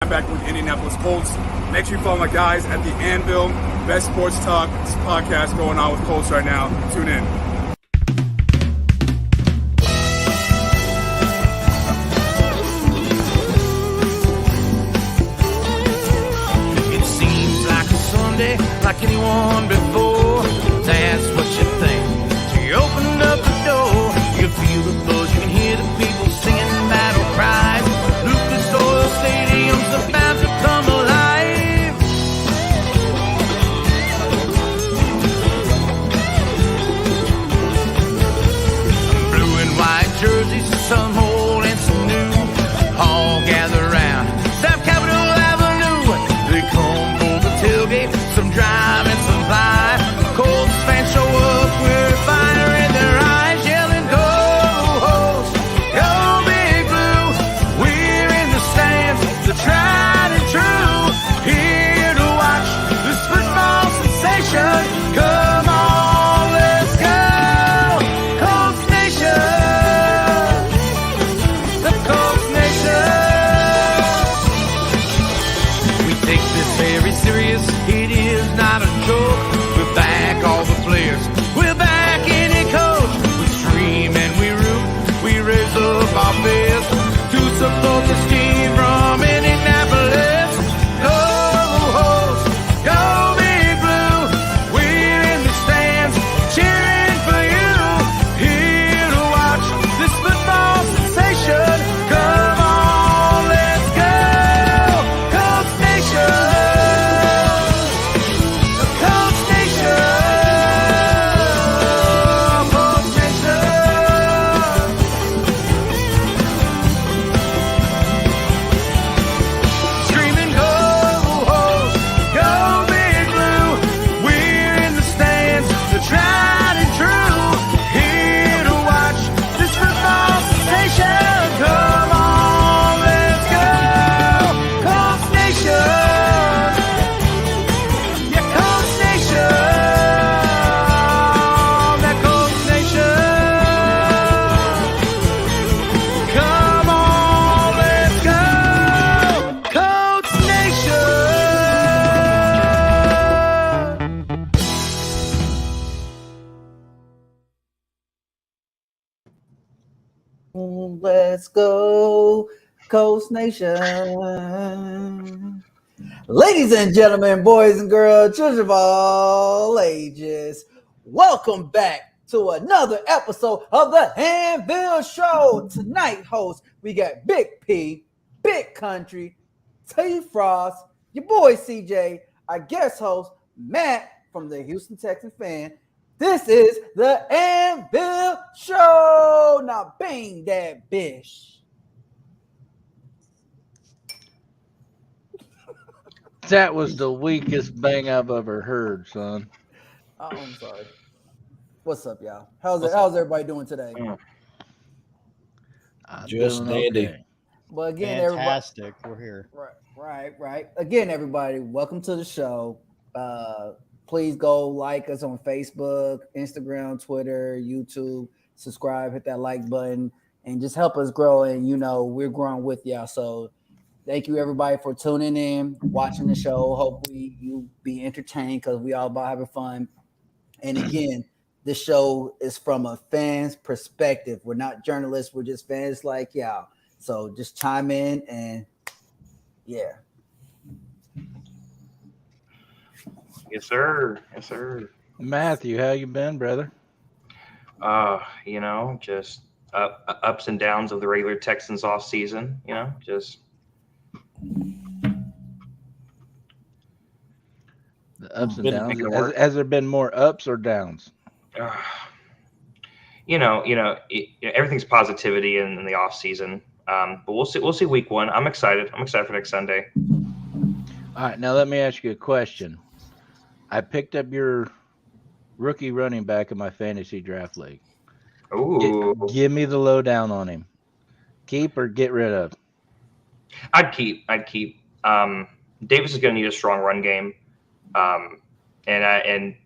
back with Indianapolis Colts. Make sure you follow my guys at the Anvil, best sports talk podcast going on with Colts right now. Tune in. It seems like a Sunday, like anyone before. That's what you think. So you open up the door, you feel the buzz, you can hear the people singing battle cries. Lucas Oil Stadium's about to come alive. Blue and white jerseys, some old and some new, all gather round South Capitol Avenue. They come for the tailgate, some drive and some fly. Colts fans show up with fire in their eyes, yelling, "Go Hosts, go Big Blue!" We're in the stands, the tried and true, here to watch this football sensation. Come on, let's go, Colts Nation, the Colts Nation. We take this very serious, it is not a joke. We're back, all the players, we're back in it, coach. We scream and we root, we raise up our fists to support this team from Indianapolis. Go Hosts, go Big Blue, we're in the stands cheering for you, here to watch this football sensation. Come on, let's go, Colts Nation, the Colts Nation, Colts Nation. Screaming, go Hosts, go Big Blue, we're in the stands, the tried and true, here to watch this football sensation. Come on, let's go, Colts Nation, yeah, Colts Nation, that Colts Nation. Come on, let's go, Colts Nation. Let's go, Coast Nation. Ladies and gentlemen, boys and girls, children of all ages, welcome back to another episode of the Anvil Show. Tonight, host, we got Big P, Big Country, T Frost, your boy CJ, our guest host, Matt from the Houston Texans fan. This is the Anvil Show. Now, bang that bish. That was the weakest bang I've ever heard, son. Oh, I'm sorry. What's up, y'all? How's everybody doing today? I'm Just doing dandy. okay. Well, again, Fantastic. We're here. right. Again, everybody, welcome to the show. Please go like us on Facebook, Instagram, Twitter, YouTube. Subscribe, hit that like button, and just help us grow. And we're growing with y'all. So thank you, everybody, for tuning in, watching the show. Hopefully you be entertained because we all about having fun. And again, this show is from a fan's perspective. We're not journalists. We're just fans like y'all. So just chime in and yeah. Yes, sir. Yes, sir. Matthew, how you been, brother? Just ups and downs of the regular Texans off season. Just The ups and Been downs. making it work. Has there been more ups or downs? everything's positivity in the off season. But we'll see. We'll see week one. I'm excited. I'm excited for next Sunday. All right, now let me ask you a question. I picked up your rookie running back in my fantasy draft league. Ooh, Give me the lowdown on him. Keep or get rid of? I'd keep. Davis is going to need a strong run game.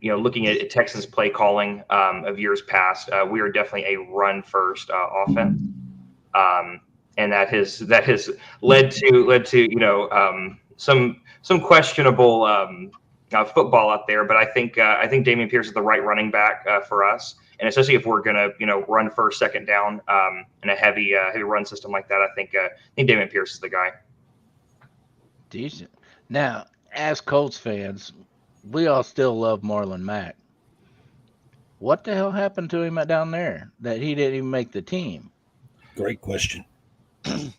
Looking at Texans play calling of years past, we are definitely a run first offense. and that has led to some questionable football out there. But I think Dameon Pierce is the right running back for us, and especially if we're gonna run first, second down in a heavy run system like that. I think Dameon Pierce is the guy. Decent. Now, as Colts fans, we all still love Marlon Mack. What the hell happened to him down there that he didn't even make the team? Great question.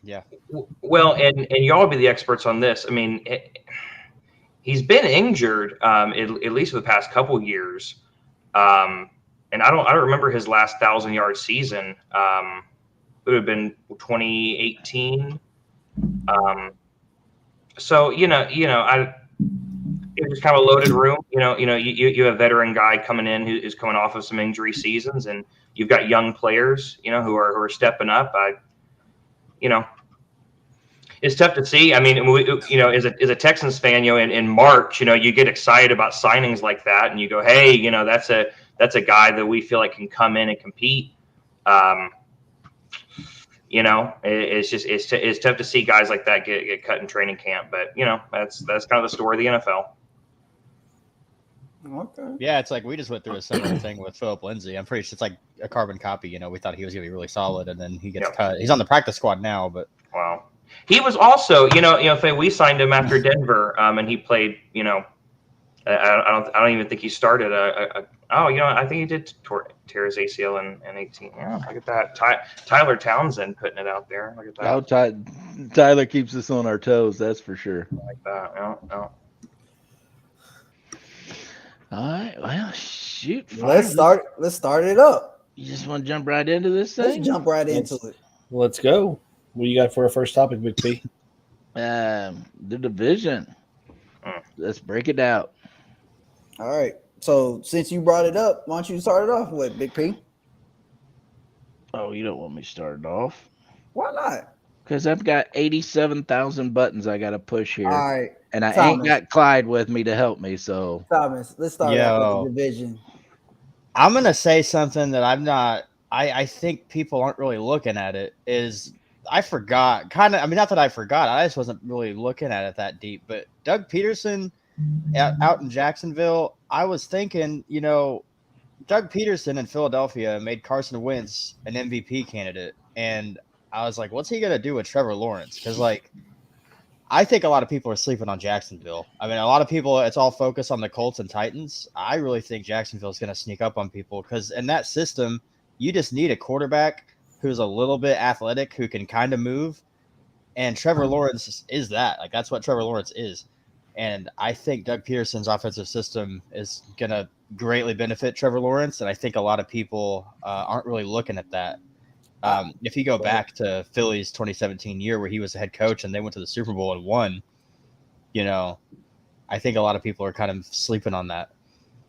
Yeah. Well, and y'all will be the experts on this. I mean, he's been injured at least for the past couple years, and I don't remember his last 1,000-yard season. It would have been 2018. So it was kind of a loaded room. You have a veteran guy coming in who's coming off of some injury seasons, and you've got young players, who are stepping up. It's tough to see. I mean, as a Texans fan, in March, you get excited about signings like that, and you go, hey, that's a guy that we feel like can come in and compete. It's tough to see guys like that get cut in training camp, but that's kind of the story of the NFL. Okay. Yeah, it's like we just went through a similar thing with Philip Lindsay. I'm pretty sure it's like a carbon copy. We thought he was going to be really solid, and then he gets cut. He's on the practice squad now, but wow, he was also, we signed him after Denver, and he played. I don't even think he started I think he did tear his ACL in 18. Yeah, look at that. Tyler Townsend putting it out there. Look at that. Oh, Tyler keeps us on our toes, that's for sure. Like that. Yeah. All right, well, shoot. Let's start it up. You just want to jump right into this thing? Let's jump right into it. Let's go. What do you got for our first topic, Big P? The division. Let's break it out. All right. So since you brought it up, why don't you start it off with Big P? Oh, you don't want me started off? Why not? Because I've got 87,000 buttons I got to push here. All right. And I Thomas. ain't got Clyde with me to help me, so. Thomas, let's start off with the division. I'm going to say something that I think people aren't really looking at it is I forgot not that I forgot. I just wasn't really looking at it that deep, but Doug Peterson out in Jacksonville, I was thinking, Doug Peterson in Philadelphia made Carson Wentz an MVP candidate. And I was like, what's he going to do with Trevor Lawrence? Because, I think a lot of people are sleeping on Jacksonville. I mean, a lot of people, it's all focused on the Colts and Titans. I really think Jacksonville is going to sneak up on people because in that system, you just need a quarterback who's a little bit athletic, who can kind of move. And Trevor Lawrence is that. That's what Trevor Lawrence is. And I think Doug Peterson's offensive system is going to greatly benefit Trevor Lawrence. And I think a lot of people aren't really looking at that. If you go back to Philly's 2017 year where he was the head coach and they went to the Super Bowl and won, I think a lot of people are kind of sleeping on that.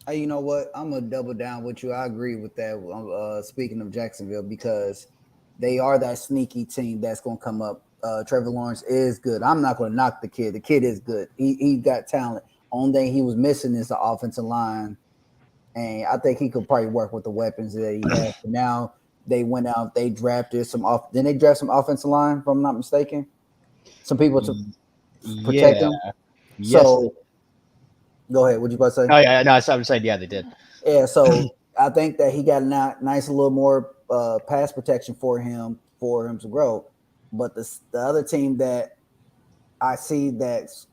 Hey, you know what? I'm going to double down with you. I agree with that. Speaking of Jacksonville, because they are that sneaky team that's going to come up. Trevor Lawrence is good. I'm not going to knock the kid. The kid is good. He got talent. Only thing he was missing is the offensive line. And I think he could probably work with the weapons that he has. But now they went out, they drafted Didn't they draft some offensive line, if I'm not mistaken? Some people to protect them. Yes. So go ahead. What you about to say? Oh yeah, no, I'm saying they did. Yeah, so I think that he got a nice little more pass protection for him to grow. But the other team that I see that's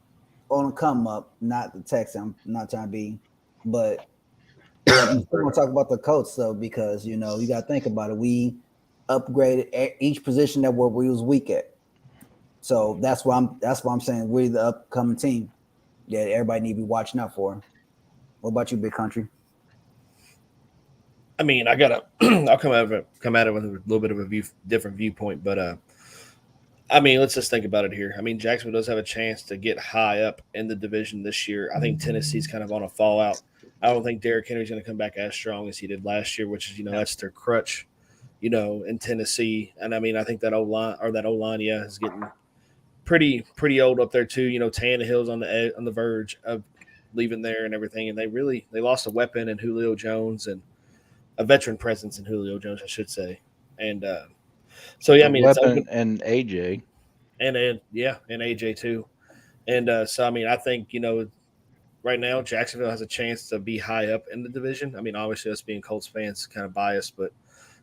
on a come up, not the Texans, I'm not trying to be, but I'm still gonna talk about the Colts though, because you got to think about it. We upgraded each position that we was weak at. So that's why I'm saying we're the upcoming team that everybody need to be watching out for. What about you, Big Country? I mean, I'll come at it with a little bit of a different viewpoint, but I mean, let's just think about it here. I mean, Jacksonville does have a chance to get high up in the division this year. I think Tennessee's kind of on a fallout. I don't think Derrick Henry's going to come back as strong as he did last year, which is, that's their crutch, in Tennessee. And I mean, I think that O-line, is getting pretty old up there too. Tannehill's on the verge of leaving there and everything. And they lost a weapon in Julio Jones and a veteran presence in Julio Jones, I should say. And So yeah, The I mean, it's weapon open, and AJ. and AJ too. And so I mean, I think right now Jacksonville has a chance to be high up in the division. I mean, obviously us being Colts fans, kind of biased, but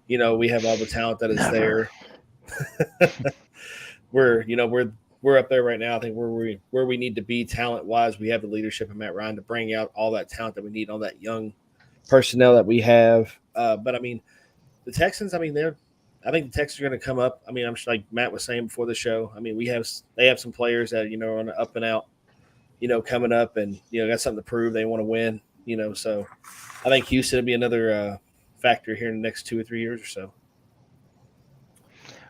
we have all the talent that is Never. there. We're up there right now. I think where we need to be talent wise. We have the leadership of Matt Ryan to bring out all that talent that we need, all that young personnel that we have. But I mean, the Texans. I mean, I think the Texans are going to come up. I mean, I'm just like Matt was saying before the show. I mean, they have some players that are on the up and out. Coming up and got something to prove. They want to win. So I think Houston will be another factor here in the next 2 or 3 years or so.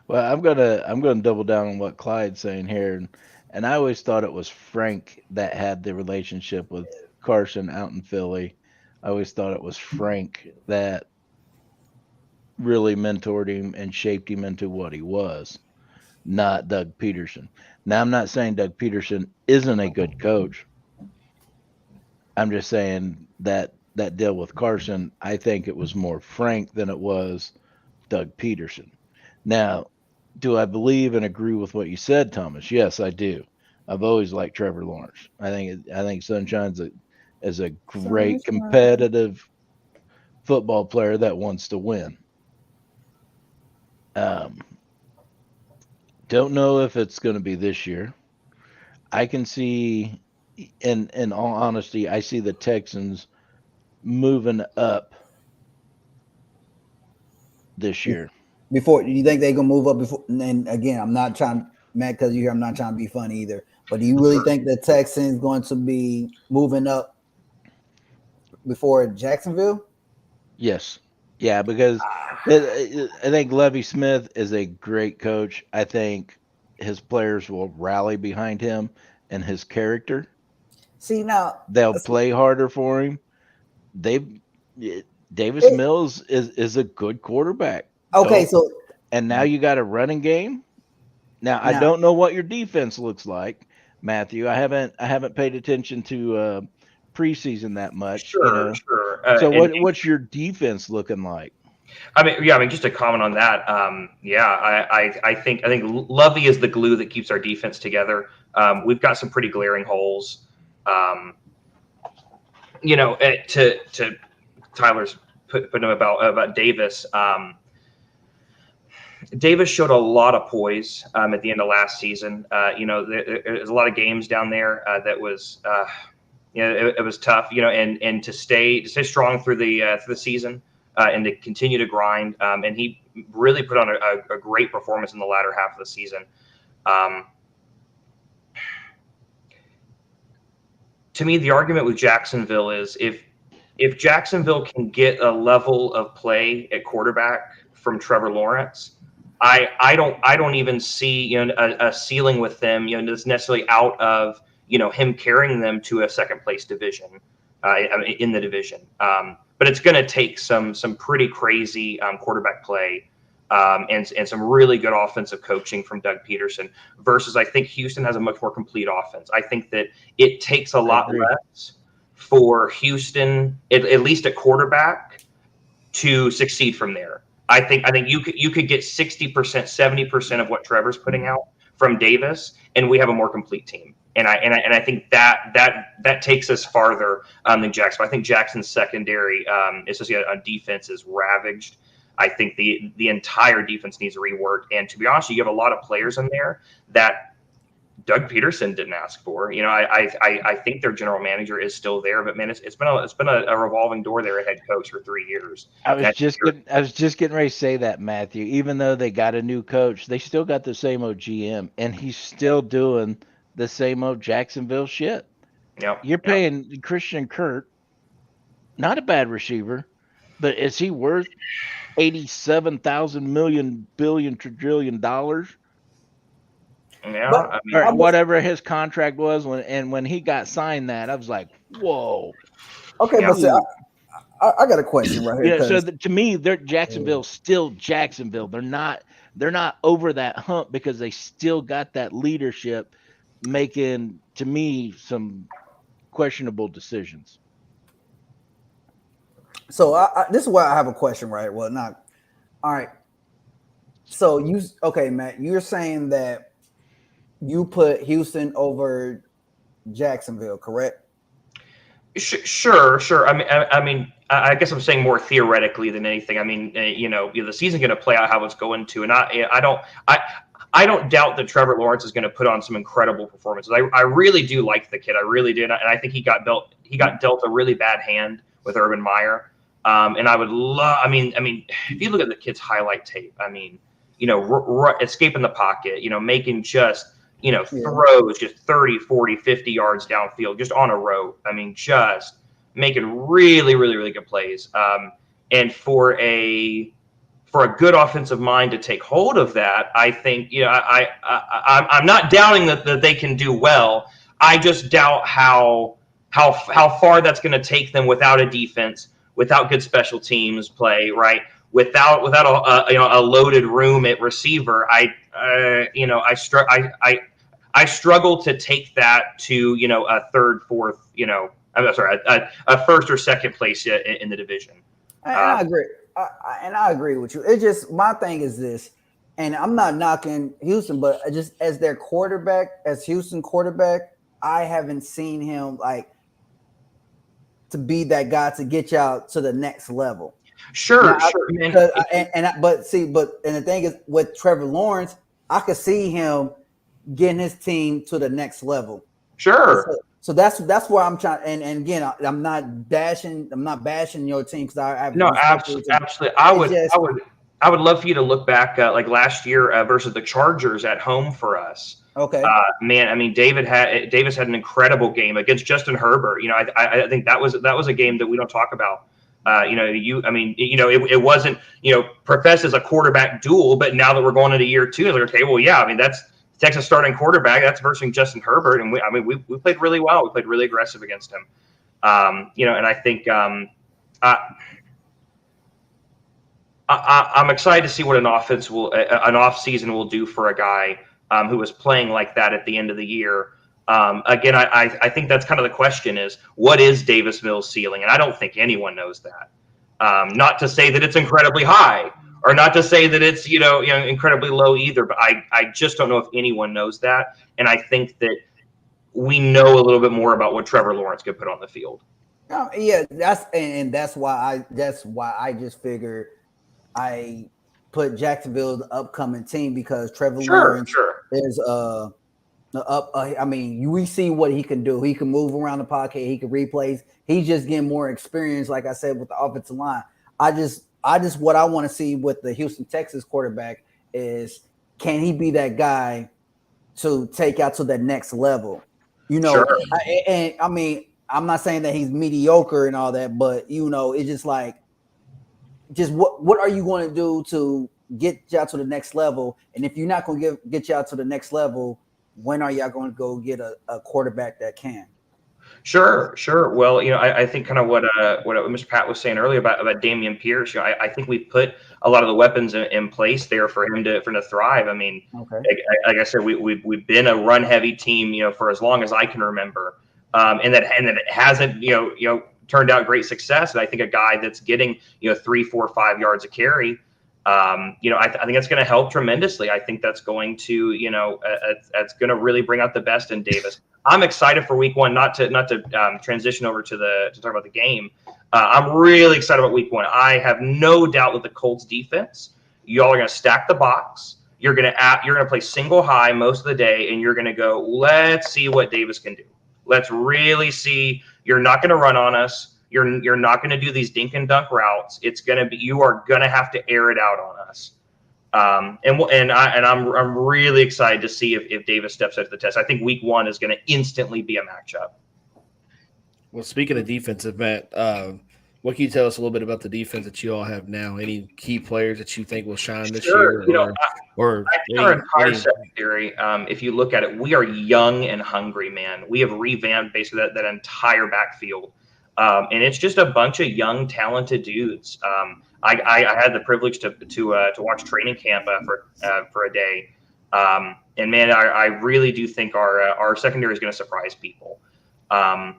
Well, I'm gonna double down on what Clyde's saying here, and I always thought it was Frank that had the relationship with Carson out in Philly. I always thought it was Frank that really mentored him and shaped him into what he was, not Doug Peterson. Now, I'm not saying Doug Peterson isn't a good coach. I'm just saying that deal with Carson, I think it was more Frank than it was Doug Peterson. Now, do I believe and agree with what you said, Thomas? Yes, I do. I've always liked Trevor Lawrence. I think Sunshine's is a great competitive football player that wants to win. Don't know if it's going to be this year. I can see, in all honesty, I see the Texans moving up this year. Before you think they're gonna move up before? And again, I'm not trying, Matt, because you hear I'm not trying to be funny either. But do you really think the Texans going to be moving up before Jacksonville? Yes. Yeah, because I think Levy Smith is a great coach. I think his players will rally behind him and his character. See now, They'll play harder for him. Davis Mills is a good quarterback. okay, so And now you got a running game. Now I don't know what your defense looks like, Matthew. I haven't paid attention to preseason that much. Sure. So what's your defense looking like? I mean, just to comment on that. I think Lovey is the glue that keeps our defense together. We've got some pretty glaring holes. To Tyler's putting him about Davis. Davis showed a lot of poise at the end of last season. There's a lot of games down there that was, it was tough. And to stay strong through the season and to continue to grind. And he really put on a great performance in the latter half of the season. To me, the argument with Jacksonville is if Jacksonville can get a level of play at quarterback from Trevor Lawrence, I don't even see a ceiling with them that's necessarily out of him carrying them to a second place division in the division. But it's going to take some pretty crazy quarterback play and some really good offensive coaching from Doug Peterson versus I think Houston has a much more complete offense. I think that it takes a lot less for Houston, at least at quarterback, to succeed from there. I think you could get 60%, 70% of what Trevor's putting out from Davis, and we have a more complete team. And I think that takes us farther than Jackson. I think Jackson's secondary, especially on defense, is ravaged. I think the entire defense needs rework. And to be honest, you have a lot of players in there that Doug Peterson didn't ask for. I think their general manager is still there, but man, it's been a revolving door there at head coach for 3 years. I was just getting ready to say that, Matthew. Even though they got a new coach, they still got the same old GM, and he's still doing the same old Jacksonville shit. Yep. You're paying Christian Kirk, not a bad receiver, but is he worth $87,000 million billion trillion dollars? Yeah, or whatever his contract was when he got signed, that I was like, whoa. Okay, but see, I got a question right here. Yeah, so to me, they're Jacksonville's still Jacksonville. They're not over that hump because they still got that leadership making, to me, some questionable decisions. So this is why I have a question, right? Well, not all right. So Matt, you're saying that you put Houston over Jacksonville, correct? Sure. I guess I'm saying more theoretically than anything. I mean, the season's going to play out how it's going to, and I don't doubt that Trevor Lawrence is going to put on some incredible performances. I really do like the kid. I really do, and I think he got dealt a really bad hand with Urban Meyer. And I would love. I mean, if you look at the kid's highlight tape, I mean, escaping the pocket, making just throws just 30, 40, 50 yards downfield, just on a rope. I mean, just making really, really, really good plays. And for a good offensive mind to take hold of that, I think, I'm not doubting that they can do well. I just doubt how far that's going to take them without a defense, without good special teams play, right? Without a loaded room at receiver. I struggle to take that to a third, fourth, I'm sorry, a first or second place in the division. I agree. I agree with you. It's just my thing is this, and I'm not knocking Houston, but just as their quarterback, as Houston quarterback, I haven't seen him to be that guy to get y'all to the next level. Sure. And the thing is with Trevor Lawrence, I could see him getting his team to the next level. Sure. So that's where I'm trying. And again, I'm not bashing your team because I have absolutely. I would love for you to look back like last year versus the Chargers at home for us. Okay. Davis had an incredible game against Justin Herbert. I think that was a game that we don't talk about. It wasn't professed as a quarterback duel, but now that we're going into year 2, it's like, okay, well, yeah, I mean that's Texas starting quarterback. That's versus Justin Herbert, and we played really well. We played really aggressive against him. And I think I'm excited to see what an off season will do for a guy who was playing like that at the end of the year. Again, I think that's kind of the question is, what is Davis Mills' ceiling? And I don't think anyone knows that. Not to say that it's incredibly high, or not to say that it's incredibly low either, but I just don't know if anyone knows that. And I think that we know a little bit more about what Trevor Lawrence could put on the field. Yeah, that's why I just figured I put Jacksonville the upcoming team because Trevor Lawrence is we see what he can do. He can move around the pocket. He can replace. He's just getting more experience, like I said, with the offensive line. What I want to see with the Houston Texans quarterback is, can he be that guy to take out to the next level? Sure. I'm not saying that he's mediocre and all that, but it's just like, what are you going to do to get y'all to the next level? And if you're not going to get y'all to the next level, when are y'all going to go get a quarterback that can? Sure. Well, I think kind of what Mr. Pat was saying earlier about Dameon Pierce. I think we put a lot of the weapons in place there for him to thrive. I mean, okay. Like I said, we've been a run heavy team, for as long as I can remember, and that it hasn't turned out great success. And I think a guy that's getting 3, 4, 5 yards a carry. I think that's going to help tremendously. I think that's going to, that's going to really bring out the best in Davis. I'm excited for week 1, not to transition over to talk about the game. I'm really excited about week 1. I have no doubt that the Colts defense, y'all are going to stack the box. You're going to play single high most of the day, and you're going to go, let's see what Davis can do. Let's really see. You're not going to run on us. You're not going to do these dink and dunk routes. You are going to have to air it out on us. And I'm really excited to see if Davis steps up to the test. I think week 1 is going to instantly be a matchup. Well, speaking of defensive, Matt, what can you tell us a little bit about the defense that you all have now? Any key players that you think will shine this year? Our entire secondary, if you look at it, we are young and hungry, man. We have revamped basically that entire backfield. And it's just a bunch of young, talented dudes. I had the privilege to watch training camp for a day, and man, I really do think our secondary is going to surprise people. How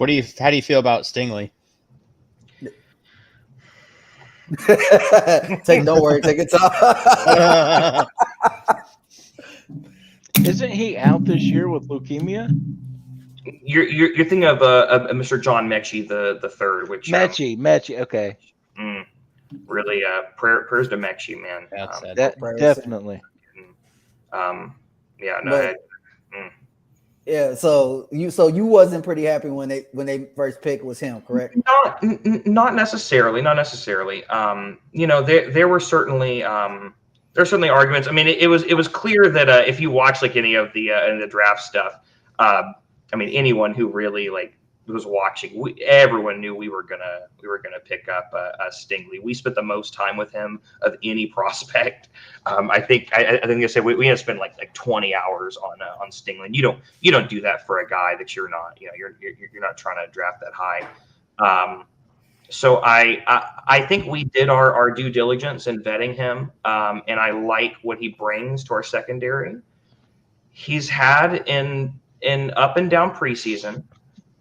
do you feel about Stingley? Don't worry, take it time. Isn't he out this year with leukemia? You're thinking of Mr. John Mechie the third, which Mechie. Okay, really prayers to Mechie, man. That's sad. that definitely. Yeah, no. But- Yeah, so you wasn't pretty happy when they first picked was him, correct? Not necessarily. You know, there were certainly arguments. I mean, it was clear that if you watch like any of the draft stuff, I mean, anyone who really like was watching, everyone knew we were gonna pick up Stingley. We spent the most time with him of any prospect. I think I said we had to spend like 20 hours on Stingley. And you don't do that for a guy that you're not you're not trying to draft that high. So I think we did our due diligence in vetting him, and I like what he brings to our secondary. He's had in up and down preseason.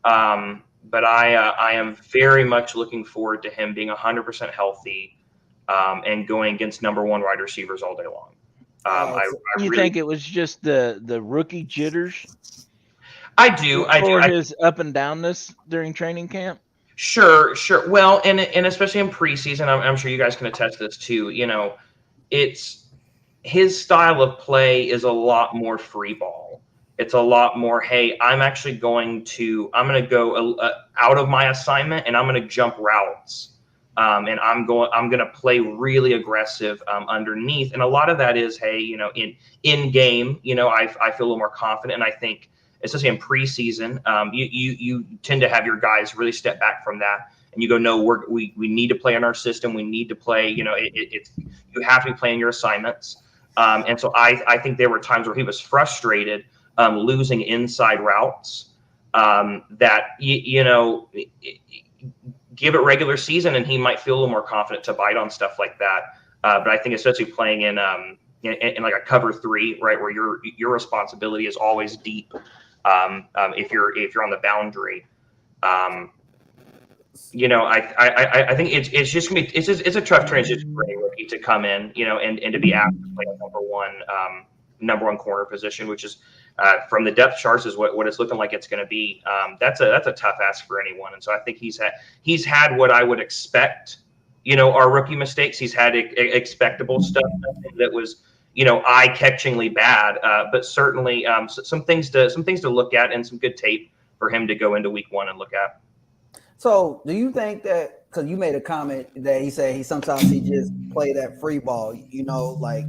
But I am very much looking forward to him being 100% healthy and going against number one wide receivers all day long. You think it was just the rookie jitters? I do. His up and downness during training camp? Sure. Well, and especially in preseason, I'm sure you guys can attest to this too. You know, it's his style of play is a lot more free ball. It's a lot more, hey, I'm going to go out of my assignment and I'm going to jump routes. And I'm going to play really aggressive underneath. And a lot of that is, hey, you know, in game, you know, I feel a little more confident. And I think, especially in preseason, you tend to have your guys really step back from that. And you go, no, we need to play in our system. We need to play, you know, you have to be playing your assignments. And so I think there were times where he was frustrated losing inside routes that, you know, give it regular season and he might feel a little more confident to bite on stuff like that. But I think especially playing in like a cover three, right, where your responsibility is always deep if you're on the boundary. You know, I think it's just gonna be it's a tough transition for any rookie to come in, you know, and to be asked to play a number one corner position, which is from the depth charts is what it's looking like it's going to be. That's a tough ask for anyone, and so I think he's had what I would expect. You know, our rookie mistakes. He's had expectable stuff that was, you know, eye-catchingly bad, but certainly some things to look at and some good tape for him to go into week one and look at. So, do you think that, because you made a comment that he said sometimes he just play that free ball, you know, like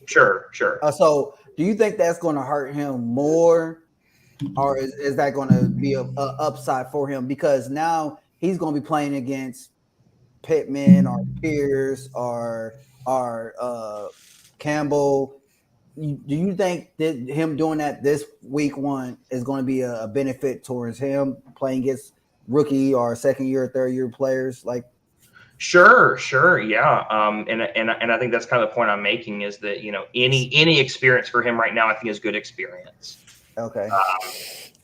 Sure. So, do you think that's going to hurt him more, or is that going to be a upside for him? Because now he's going to be playing against Pittman or Pierce or Campbell. Do you think that him doing that this week one is going to be a benefit towards him playing against rookie or second year or third year players? Like, Sure, yeah. And I think that's kind of the point I'm making is that, you know, any experience for him right now, I think is good experience. Okay.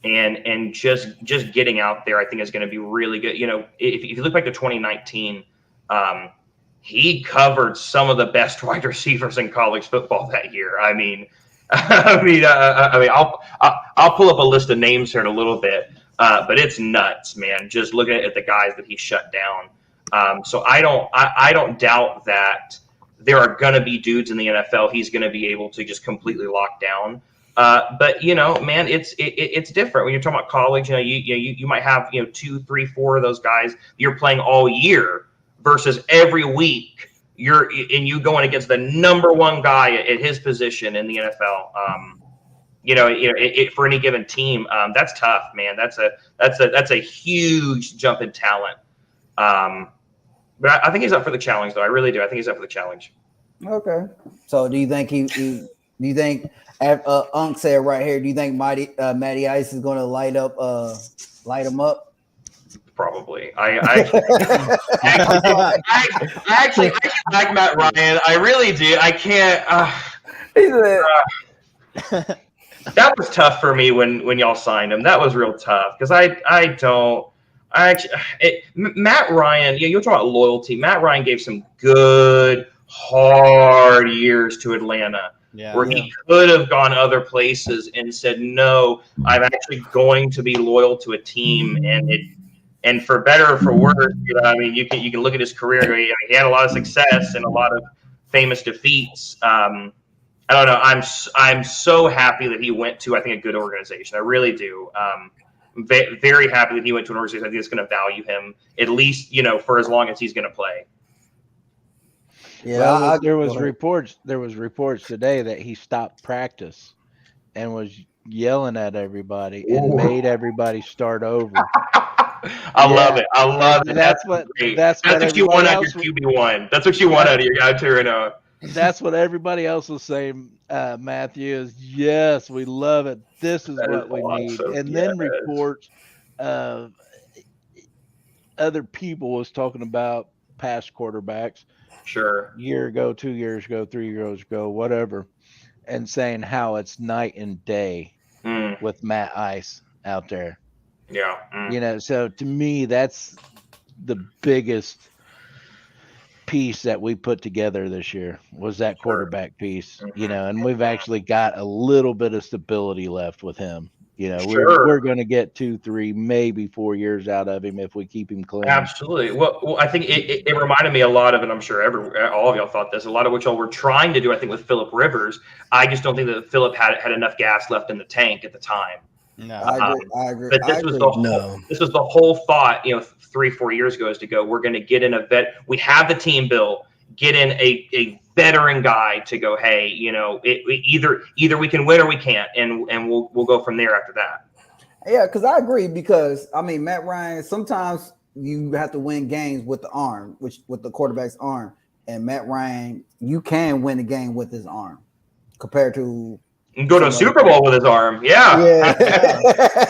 And just getting out there, I think is going to be really good. You know, if you look back to 2019, he covered some of the best wide receivers in college football that year. I mean, I'll pull up a list of names here in a little bit, but it's nuts, man. Just looking at the guys that he shut down. So I don't doubt that there are going to be dudes in the NFL he's going to be able to just completely lock down. But you know, man, it's different when you're talking about college. You know, you might have 2, 3, 4 of those guys you're playing all year versus every week you going against the number one guy at his position in the NFL. For any given team, that's tough, man. That's a huge jump in talent. But I think he's up for the challenge, though. I really do. I think he's up for the challenge. Okay. So do you think do you think Unc said right here, do you think Matty Ice is going to light him up? Probably. I actually like Matt Ryan. I really do. I can't. That was tough for me when y'all signed him. That was real tough because I Matt Ryan, you're talking about loyalty. Matt Ryan gave some good, hard years to Atlanta. Yeah. Where he could have gone other places and said, no, I'm actually going to be loyal to a team. And for better or for worse, I mean, you can look at his career and go, he had a lot of success and a lot of famous defeats. I don't know. I'm so happy that he went to, I think, a good organization. I really do. Very happy that he went to an organization I think is going to value him, at least, for as long as he's going to play. Yeah, well, there was reports today that he stopped practice and was yelling at everybody and made everybody start over. I love it. I love it. That's what you want out of your QB1. That's what you want out of your guy too. That's what everybody else was saying, Matthew, is yes, we love it. This is what we need. And then reports of other people was talking about past quarterbacks. Sure. Year ago, 2 years ago, 3 years ago, whatever, and saying how it's night and day with Matt Ice out there. Yeah. So to me, that's the biggest piece that we put together this year was that quarterback piece, and we've actually got a little bit of stability left with him. We're going to get 2, 3, maybe 4 years out of him if we keep him clean. Absolutely. Well, I think it reminded me a lot of, and I'm sure all of y'all thought this, a lot of what y'all were trying to do, I think, with Phillip Rivers. I just don't think that Phillip had enough gas left in the tank at the time. No, I agree. But this was the whole thought, 3-4 years ago, is to go, we're going to get in a vet. We have the team built, get in a veteran guy to go, hey, either we can win or we can't, and we'll go from there after that. Yeah, because I agree. Because I mean, Matt Ryan, sometimes you have to win games with the arm, with the quarterback's arm, and Matt Ryan, you can win a game with his arm compared to. You can go to a Super Bowl with his arm. Yeah.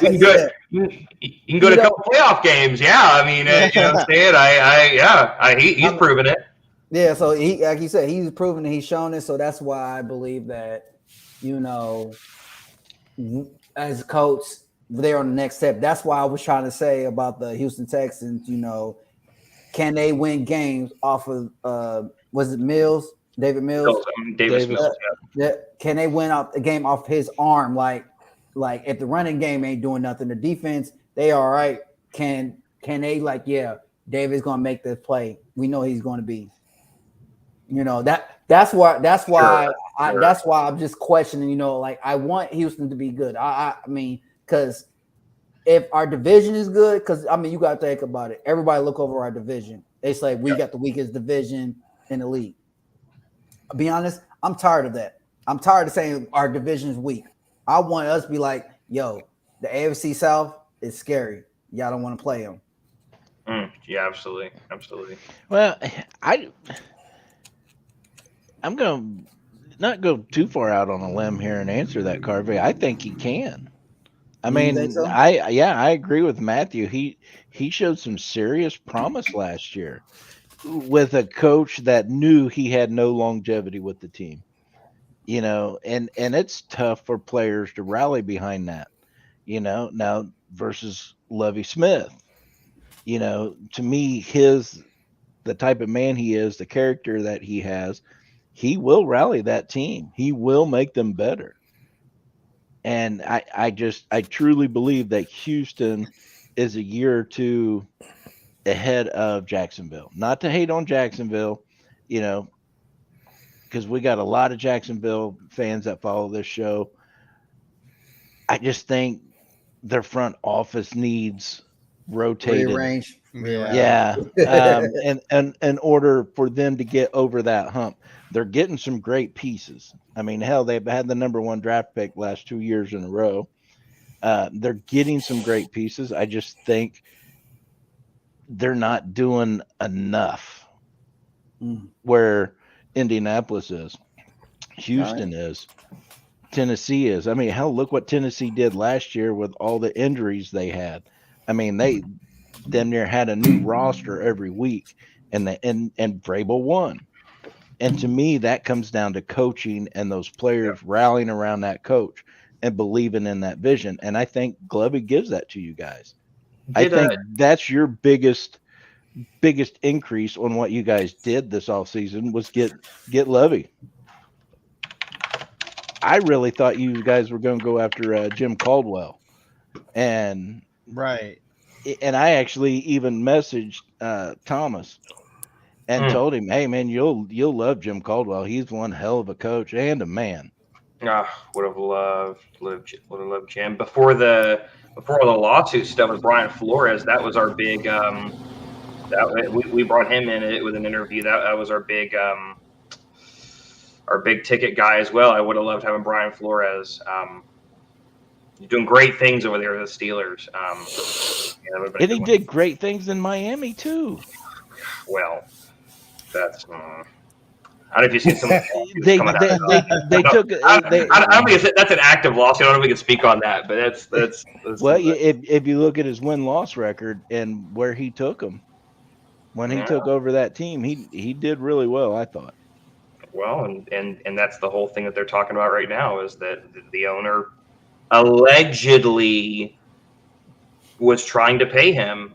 You can go to a couple playoff games. Yeah. I mean, you know what I'm saying? He's proven it. Yeah. So he, like you said, he's proven it. He's shown it. So that's why I believe that, as a coach, they're on the next step. That's why I was trying to say about the Houston Texans, can they win games off of, was it Mills? David Mills? Davis Mills, yeah. Can they win out the game off his arm? Like if the running game ain't doing nothing, the defense, they all right. Can they David's gonna make this play? We know he's gonna be. That's why I'm just questioning, I want Houston to be good. I mean, because if our division is good, you gotta think about it. Everybody look over our division. They say we got the weakest division in the league. I'll be honest, I'm tired of that. I'm tired of saying our division is weak. I want us to be like, yo, the AFC South is scary. Y'all don't want to play them. Yeah, absolutely. Well, I'm going to not go too far out on a limb here and answer that, Carvey. I think he can. I mean, so? I agree with Matthew. He showed some serious promise last year with a coach that knew he had no longevity with the team, and it's tough for players to rally behind that, now versus Lovie Smith, to me, the type of man he is, the character that he has, he will rally that team. He will make them better. And I truly believe that Houston is a year or two ahead of Jacksonville. Not to hate on Jacksonville, because we got a lot of Jacksonville fans that follow this show. I just think their front office needs rotated. Rearrange. Yeah. And in order for them to get over that hump, they're getting some great pieces. I mean, hell, they've had the number 1 draft pick last 2 years in a row. They're getting some great pieces. I just think they're not doing enough where Indianapolis is, Houston is, Tennessee is. I mean, hell, look what Tennessee did last year with all the injuries they had. I mean, they damn near had a new roster every week, and Vrabel won. And to me, that comes down to coaching and those players rallying around that coach and believing in that vision. And I think Glovey gives that to you guys. I think that's your biggest increase on what you guys did this offseason was get Levy. I really thought you guys were going to go after Jim Caldwell, and Right. I actually even messaged Thomas and told him, "Hey man, you'll love Jim Caldwell. He's one hell of a coach and a man." Would have loved Jim before the lawsuit stuff with Brian Flores. That was our big. We brought him in with an interview. That was our big ticket guy as well. I would have loved having Brian Flores. You're doing great things over there with the Steelers. And he did great things in Miami too. Well, that's. I don't know if you've seen some. They took. I don't think that's an active lawsuit. I don't know if we can speak on that, but that's well, if you look at his win-loss record and where he took him, when he took over that team, he did really well, I thought. Well, and that's the whole thing that they're talking about right now is that the owner allegedly was trying to pay him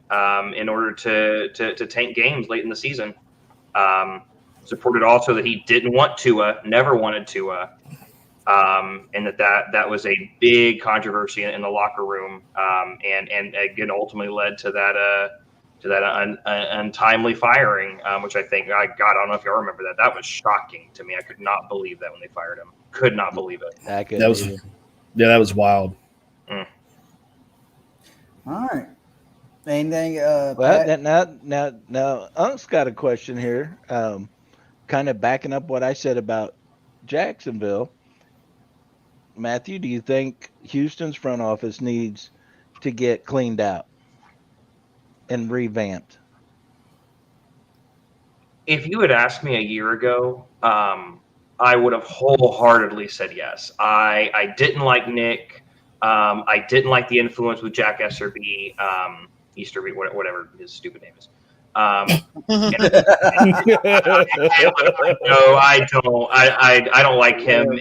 in order to tank games late in the season. Supported also that he didn't want Tua, never wanted Tua, and that was a big controversy in the locker room, and again ultimately led to that untimely firing, which I think I don't know if y'all remember that. That was shocking to me. I could not believe that when they fired him. Could not believe it. That was wild. All right. Anything? Well, now, Unc's got a question here. Kind of backing up what I said about Jacksonville. Matthew, do you think Houston's front office needs to get cleaned out and revamped? If you had asked me a year ago, I would have wholeheartedly said yes. I didn't like Nick. I didn't like the influence with Jack Easterby, whatever his stupid name is. No, I don't. I don't like him,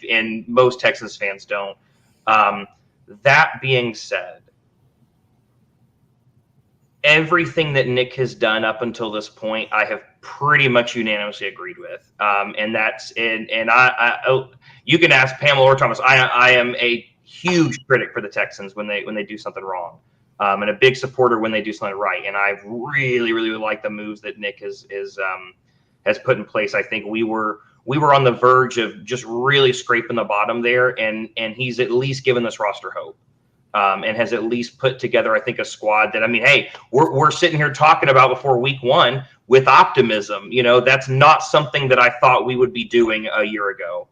and most Texans fans don't. That being said, everything that Nick has done up until this point, I have pretty much unanimously agreed with. And that's I you can ask Pamela or Thomas. I am a huge critic for the Texans when they do something wrong. And a big supporter when they do something right. And I really, really like the moves that Nick has put in place. I think we were on the verge of just really scraping the bottom there, and he's at least given this roster hope, and has at least put together, I think, a squad that, I mean, hey, we're sitting here talking about before week one with optimism. That's not something that I thought we would be doing a year ago.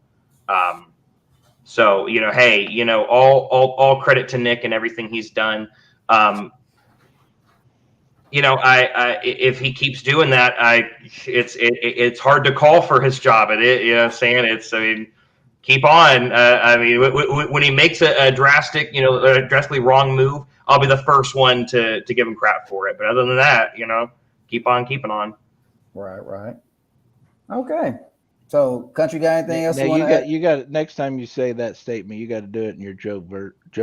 So hey, all credit to Nick and everything he's done. If he keeps doing that, it's hard to call for his job. Keep on. When he makes a drastically wrong move, I'll be the first one to give him crap for it. But other than that, keep on keeping on. Right. Okay. So, country guy, anything else? You got next time you say that statement, you got to do it in your Joe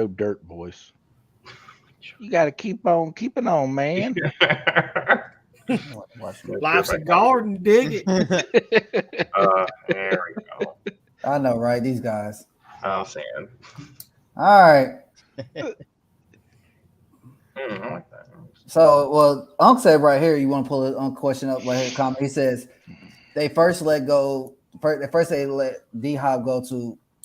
Dirt voice. You got to keep on keeping on, man. Life's a garden, dig it. There we go. I know, right? These guys. Oh, Sam. All right. I like that. So, well, Unc said right here, you want to pull a question up right here, comment. He says they first let they let D-Hop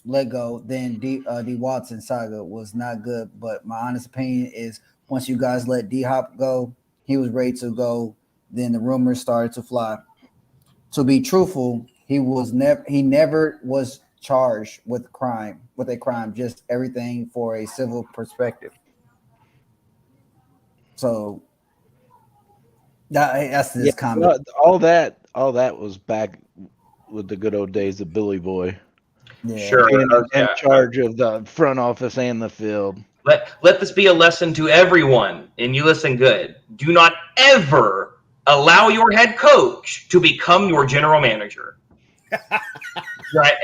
let go, then D Watson saga was not good. But my honest opinion is once you guys let D-Hop go, he was ready to go. Then the rumors started to fly. To be truthful, he never was charged with a crime, just everything for a civil perspective. So that's this comment. All that was back with the good old days of Billy Boy. Yeah. Sure. In charge of the front office and the field. Let this be a lesson to everyone, and you listen good. Do not ever allow your head coach to become your general manager. Right?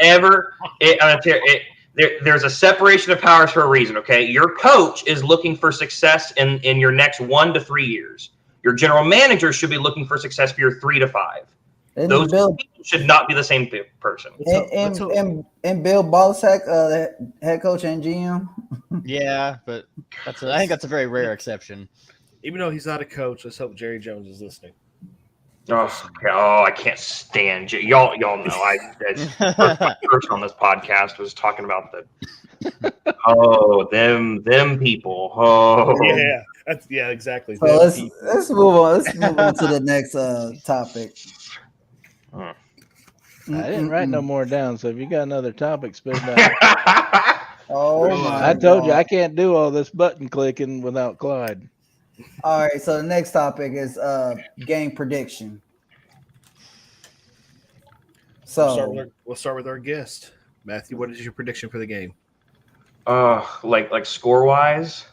there's a separation of powers for a reason. Okay, your coach is looking for success in your next 1 to 3 years. Your general manager should be looking for success for your 3 to 5. Those people should not be the same person. And Bill Belichick, the head coach and GM. Yeah, but I think that's a very rare exception. Even though he's not a coach, let's hope Jerry Jones is listening. Oh, I can't stand you. Y'all know. That's my first on this podcast was talking about them people. Oh, yeah, exactly. So let's move on. Let's move on to the next topic. I didn't write no more down, so if you got another topic, spit it out. I told you I can't do all this button clicking without Clyde. All right, so the next topic is game prediction. So we'll start with our guest, Matthew. What is your prediction for the game? Like score wise,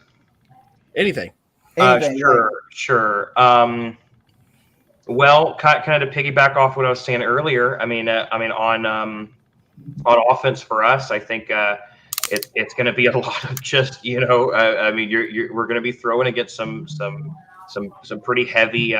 anything. Sure. Well, kind of to piggyback off what I was saying earlier. I mean, on offense for us, I think it's going to be a lot of just we're going to be throwing against some pretty heavy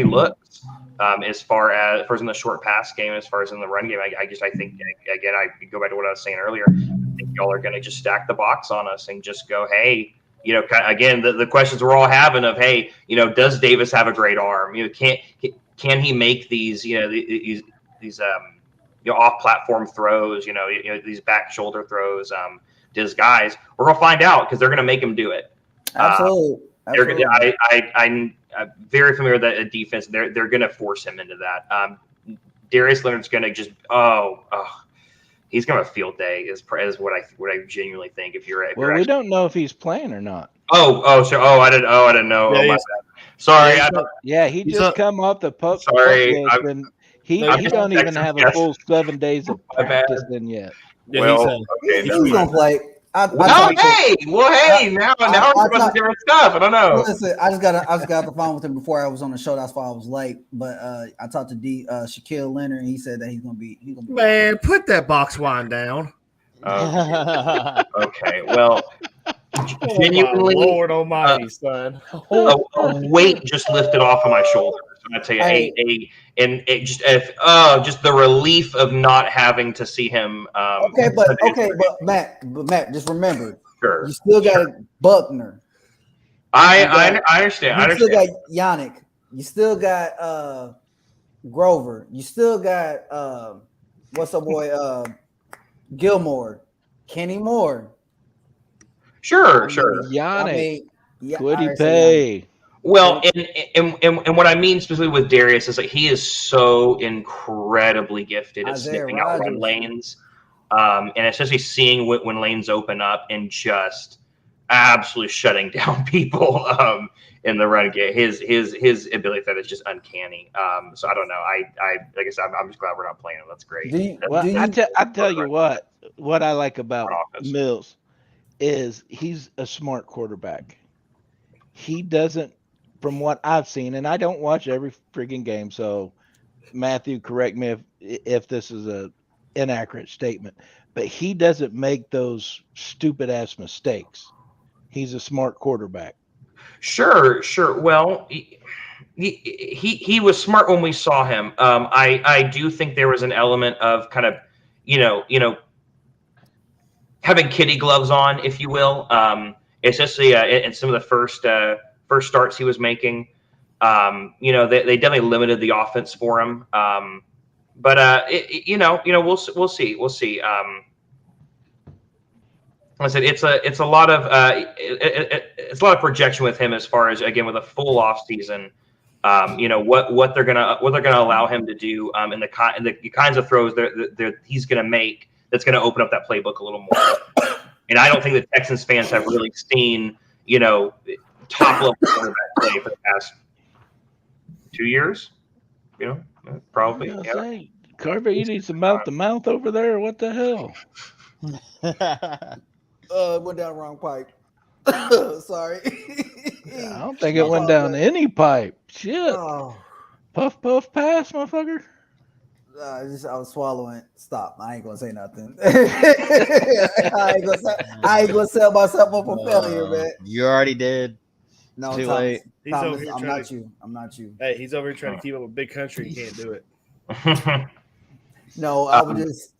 looks as far as in the short pass game, as far as in the run game. I think again I go back to what I was saying earlier. I think y'all are going to just stack the box on us and just go, hey. Again, the questions we're all having of, hey, does Davis have a great arm? Can he make these, these off-platform throws? These back shoulder throws. Does guys? We're gonna find out because they're gonna make him do it. Absolutely. I'm very familiar with that defense. They're gonna force him into that. Darius Leonard's gonna just he's gonna have a field day is what I genuinely think. We don't know if he's playing or not. Sure. I didn't know. Yeah, sorry. He just come off the pup. Sorry, and he don't even have a full 7 days of practice in yet. He's gonna play. Now we're talking about different stuff. I don't know. Listen, I just got off the phone with him before I was on the show. That's why I was late. But I talked to Shaquille Leonard, and he said that he's gonna be. Man, put that box wine down. Okay. Well, genuinely, Lord Almighty, son. A weight just lifted off of my shoulders. I tell you, just the relief of not having to see him. But Matt, just remember, sure, you still got Buckner. I understand. You still got Yannick. You still got Grover. You still got what's up, boy? Gilmore, Kenny Moore. Sure. Yannick, Quiddy Pay. Well, and what I mean specifically with Darius is like he is so incredibly gifted at sniffing out run lanes, and especially seeing when lanes open up and just absolutely shutting down people in the run game. His ability for that is just uncanny. So I don't know. I like I said, I'm just glad we're not playing him. That's great. I tell you what I like about Mills is he's a smart quarterback. He doesn't, from what I've seen, and I don't watch every freaking game, so Matthew, correct me if this is a inaccurate statement, but he doesn't make those stupid ass mistakes. He's a smart quarterback. Sure. Well, he was smart when we saw him. I do think there was an element of kind of, having kitty gloves on, if you will. Especially in some of the first starts he was making. They definitely limited the offense for him. But we'll see. We'll see. I said it's a lot of it's a lot of projection with him as far as, again, with a full off season. What they're gonna allow him to do in the kinds of throws that he's gonna make. That's gonna open up that playbook a little more. And I don't think the Texans fans have really seen top level quarterback play for the past 2 years. Probably. Say, Carver, you need some mouth to mouth over there. What the hell? Went down wrong pipe. Sorry. I don't think it went down any pipe. Shit. Oh. Puff, puff, pass, motherfucker. I was swallowing. Stop. I ain't gonna say nothing. I ain't gonna sell myself up for failure, man. You already did. No, too Thomas. late. He's over Thomas, here I'm trying not to- you. I'm not you. Hey, he's over here trying to keep up with big country. He can't do it. No, I would just.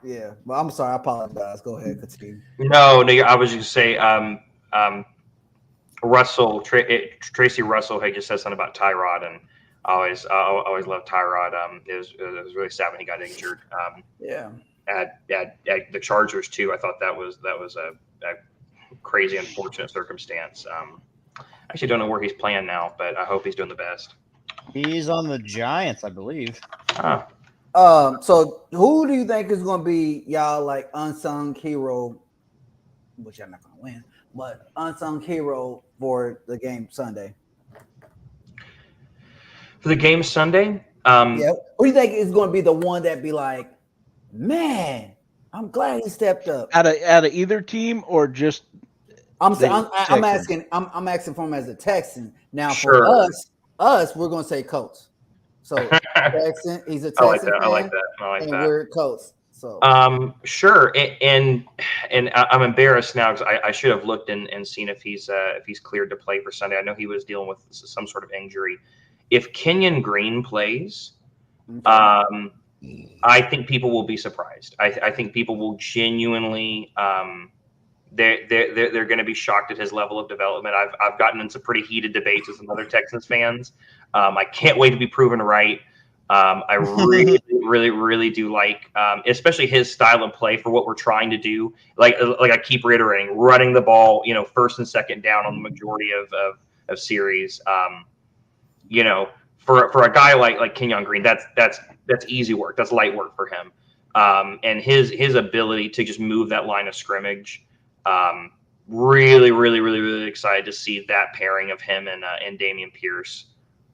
Yeah, but I'm sorry. I apologize. Go ahead, continue. No, I was just say Tracy Russell had just said something about Tyrod, and I always loved Tyrod. It was really sad when he got injured. Yeah. At the Chargers too. I thought that was a crazy, unfortunate circumstance. I actually don't know where he's playing now, but I hope he's doing the best. He's on the Giants, I believe. Ah. So who do you think is going to be y'all like unsung hero, which I'm not going to win, but unsung hero for the game Sunday? For the game Sunday, Yeah. Who do you think is going to be the one that be like, man, I'm glad he stepped up? Out of either team or just I'm Texans. asking for him as a Texan. Now Sure. for us, we're going to say Colts. So Texan, he's a Texan I like fan, that. I like and that. we're Colts. So Sure, and I'm embarrassed now because I should have looked and seen if he's cleared to play for Sunday. I know he was dealing with some sort of injury. If Kenyon Green plays, okay. I think people will be surprised. I think people will genuinely they're going to be shocked at his level of development. I've gotten in some pretty heated debates with some other Texans fans. I can't wait to be proven right. I really do like, especially his style of play for what we're trying to do. Like I keep reiterating, running the ball, first and second down on the majority of series. For a guy like Kenyon Green, that's easy work. That's light work for him. And his ability to just move that line of scrimmage. Really excited to see that pairing of him and Dameon Pierce.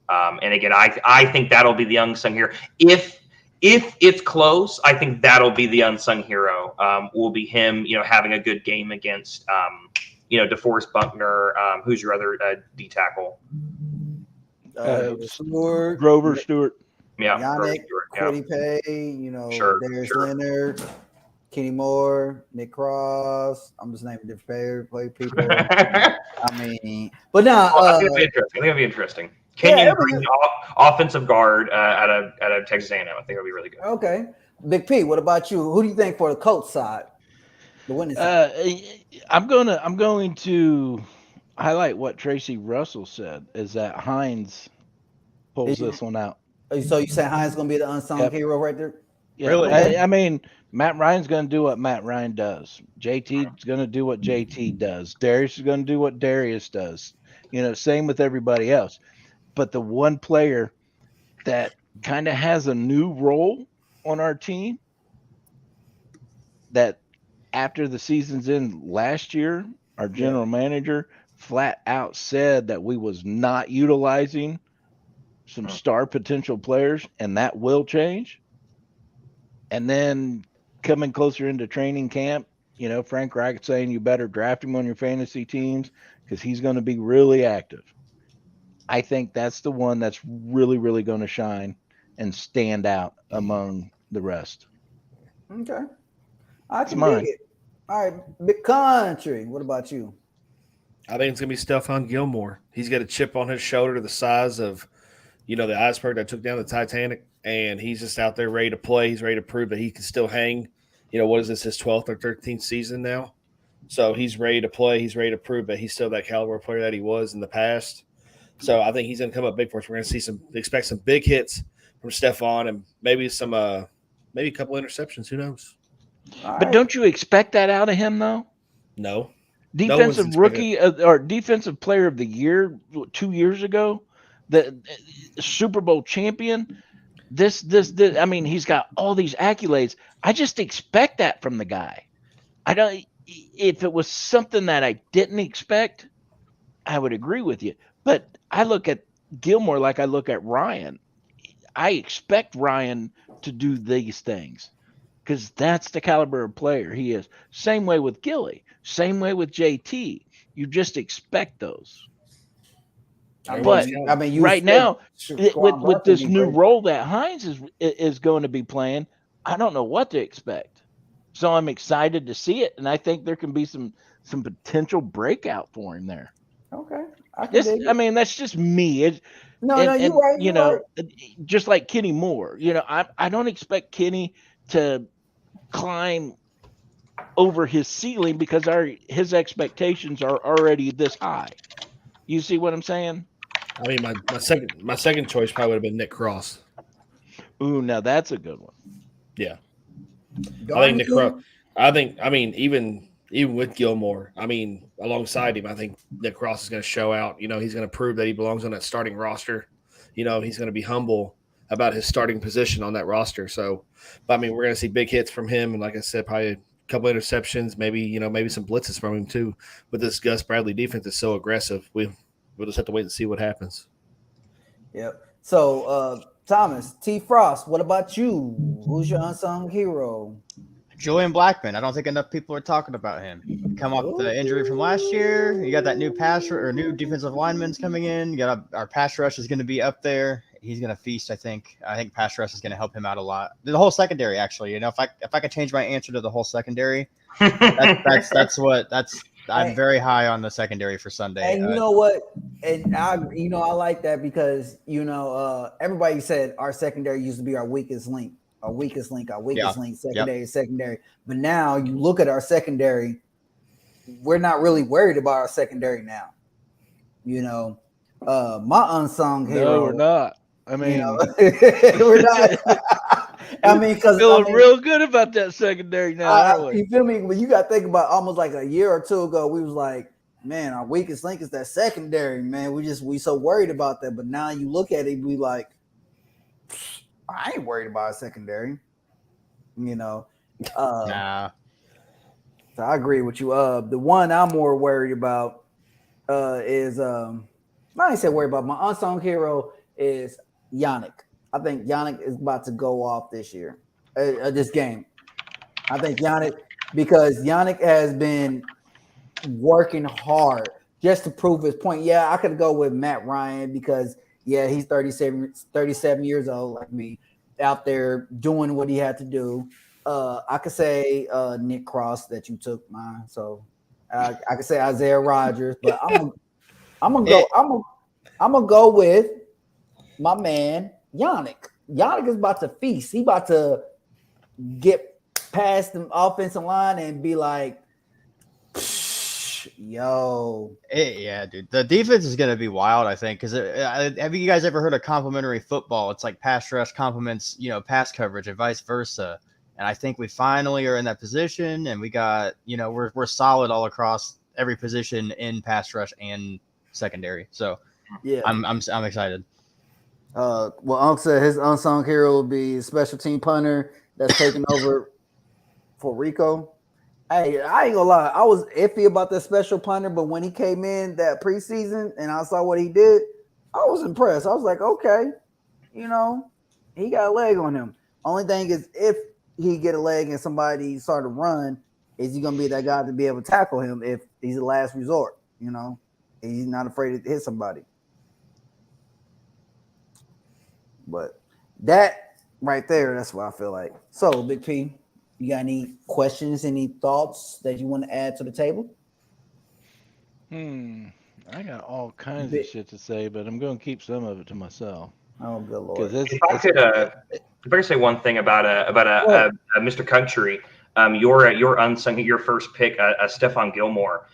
And again, I think that'll be the unsung hero. If it's close, I think that'll be the unsung hero. Will be him, having a good game against, DeForest Buckner. Who's your other D tackle? Grover Stewart. Yeah, Yannick, yeah. Quiddy Pay, Sure, Darius sure. Leonard, Kenny Moore, Nick Cross. I'm just naming different play people. I mean, but now I think it'll be interesting. Kenyon Green, offensive guard out of Texas A&M. I think it'll be really good. Okay, Big P. What about you? Who do you think for the Colts side, the winning side? I'm going to highlight what Tracy Russell said is that Hines pulls this one out. So you say Hines going to be the unsung hero right there? Yeah, Really? I mean, Matt Ryan's going to do what Matt Ryan does. JT's going to do what JT does. Darius is going to do what Darius does. Same with everybody else. But the one player that kind of has a new role on our team that after the season's end last year, our general manager flat out said that we was not utilizing some star potential players, and that will change. And then coming closer into training camp, Frank Reich saying you better draft him on your fantasy teams because he's going to be really active. I think that's the one that's really, really going to shine and stand out among the rest. Okay. I can dig it. All right, Big Country. What about you? I think it's going to be Stephon Gilmore. He's got a chip on his shoulder the size of, the iceberg that took down the Titanic, and he's just out there ready to play. He's ready to prove that he can still hang. What is this, his 12th or 13th season now? So he's ready to play. He's ready to prove that he's still that caliber player that he was in the past. So I think he's going to come up big for us. We're going to expect some big hits from Stephon and maybe a couple interceptions. Who knows? But don't you expect that out of him, though? No. Defensive rookie or defensive player of the year 2 years ago, the Super Bowl champion. This. I mean, he's got all these accolades. I just expect that from the guy. I don't. If it was something that I didn't expect, I would agree with you. But I look at Gilmore like I look at Ryan. I expect Ryan to do these things because that's the caliber of player he is. Same way with Gilly. Same way with JT. You just expect those. But you right said now, Saquon with Barkley this be new great. role that Hines is going to be playing, I don't know what to expect. So I'm excited to see it, and I think there can be some potential breakout for him there. Okay, I can dig it. I mean, that's just me. No, And you're right. you You're know, right. just like Kenny Moore, I don't expect Kenny to climb over his ceiling because his expectations are already this high. You see what I'm saying? I mean, my second choice probably would have been Nick Cross. Ooh, now that's a good one. Yeah, I think Darn Nick you. Cross. I mean, even with Gilmore, I mean, alongside him, I think Nick Cross is going to show out. He's going to prove that he belongs on that starting roster. He's going to be humble about his starting position on that roster. So, but I mean, we're going to see big hits from him, and like I said, probably a couple interceptions, maybe maybe some blitzes from him too. But this Gus Bradley defense is so aggressive. We'll just have to wait and see what happens. Yep. So, Thomas T. Frost, what about you? Who's your unsung hero? Julian Blackman. I don't think enough people are talking about him. Come off the injury from last year. You got that new new defensive lineman's coming in. You got our pass rush is going to be up there. He's going to feast. I think pass rush is going to help him out a lot. The whole secondary, actually. If I could change my answer to the whole secondary, I'm very high on the secondary for Sunday. And you know what? And I like that because everybody said our secondary used to be our weakest link. Our weakest link, secondary. But now you look at our secondary, we're not really worried about our secondary now. My unsung hero. No, we're not. I mean, we're not. I mean, because feeling real good about that secondary now, aren't we? You feel me? But you got to think about almost like a year or two ago, we was like, man, our weakest link is that secondary, man. We so worried about that. But now you look at it, we like, I ain't worried about a secondary, Nah. So I agree with you. The one I'm more worried about is I ain't say worried about. My unsung hero is Yannick. I think Yannick is about to go off this year, this game. I think Yannick, because Yannick has been working hard just to prove his point. Yeah, I could go with Matt Ryan because he's 37 years old like me, out there doing what he had to do. I could say Nick Cross that you took mine. So I could say Isaiah Rodgers, but I'm gonna go with my man Yannick. Yannick is about to feast. He about to get past the offensive line and be like, yo. Yeah, dude. The defense is going to be wild, I think, because have you guys ever heard of complementary football? It's like pass rush complements, pass coverage and vice versa. And I think we finally are in that position, and we got, we're solid all across every position in pass rush and secondary. So yeah, I'm excited. Well, Unc said his unsung hero will be special team punter that's taking over for Rico. Hey, I ain't gonna lie. I was iffy about the special punter, but when he came in that preseason and I saw what he did, I was impressed. I was like, okay, he got a leg on him. Only thing is, if he get a leg and somebody start to run, is he gonna be that guy to be able to tackle him if he's the last resort? He's not afraid to hit somebody. But that right there, that's what I feel like. So, Big P, you got any questions, any thoughts that you want to add to the table? I got all kinds of shit to say, but I'm going to keep some of it to myself. Oh, good Lord. If I could say one thing about Mr. Country, your unsung, your first pick, Stephon Gilmore.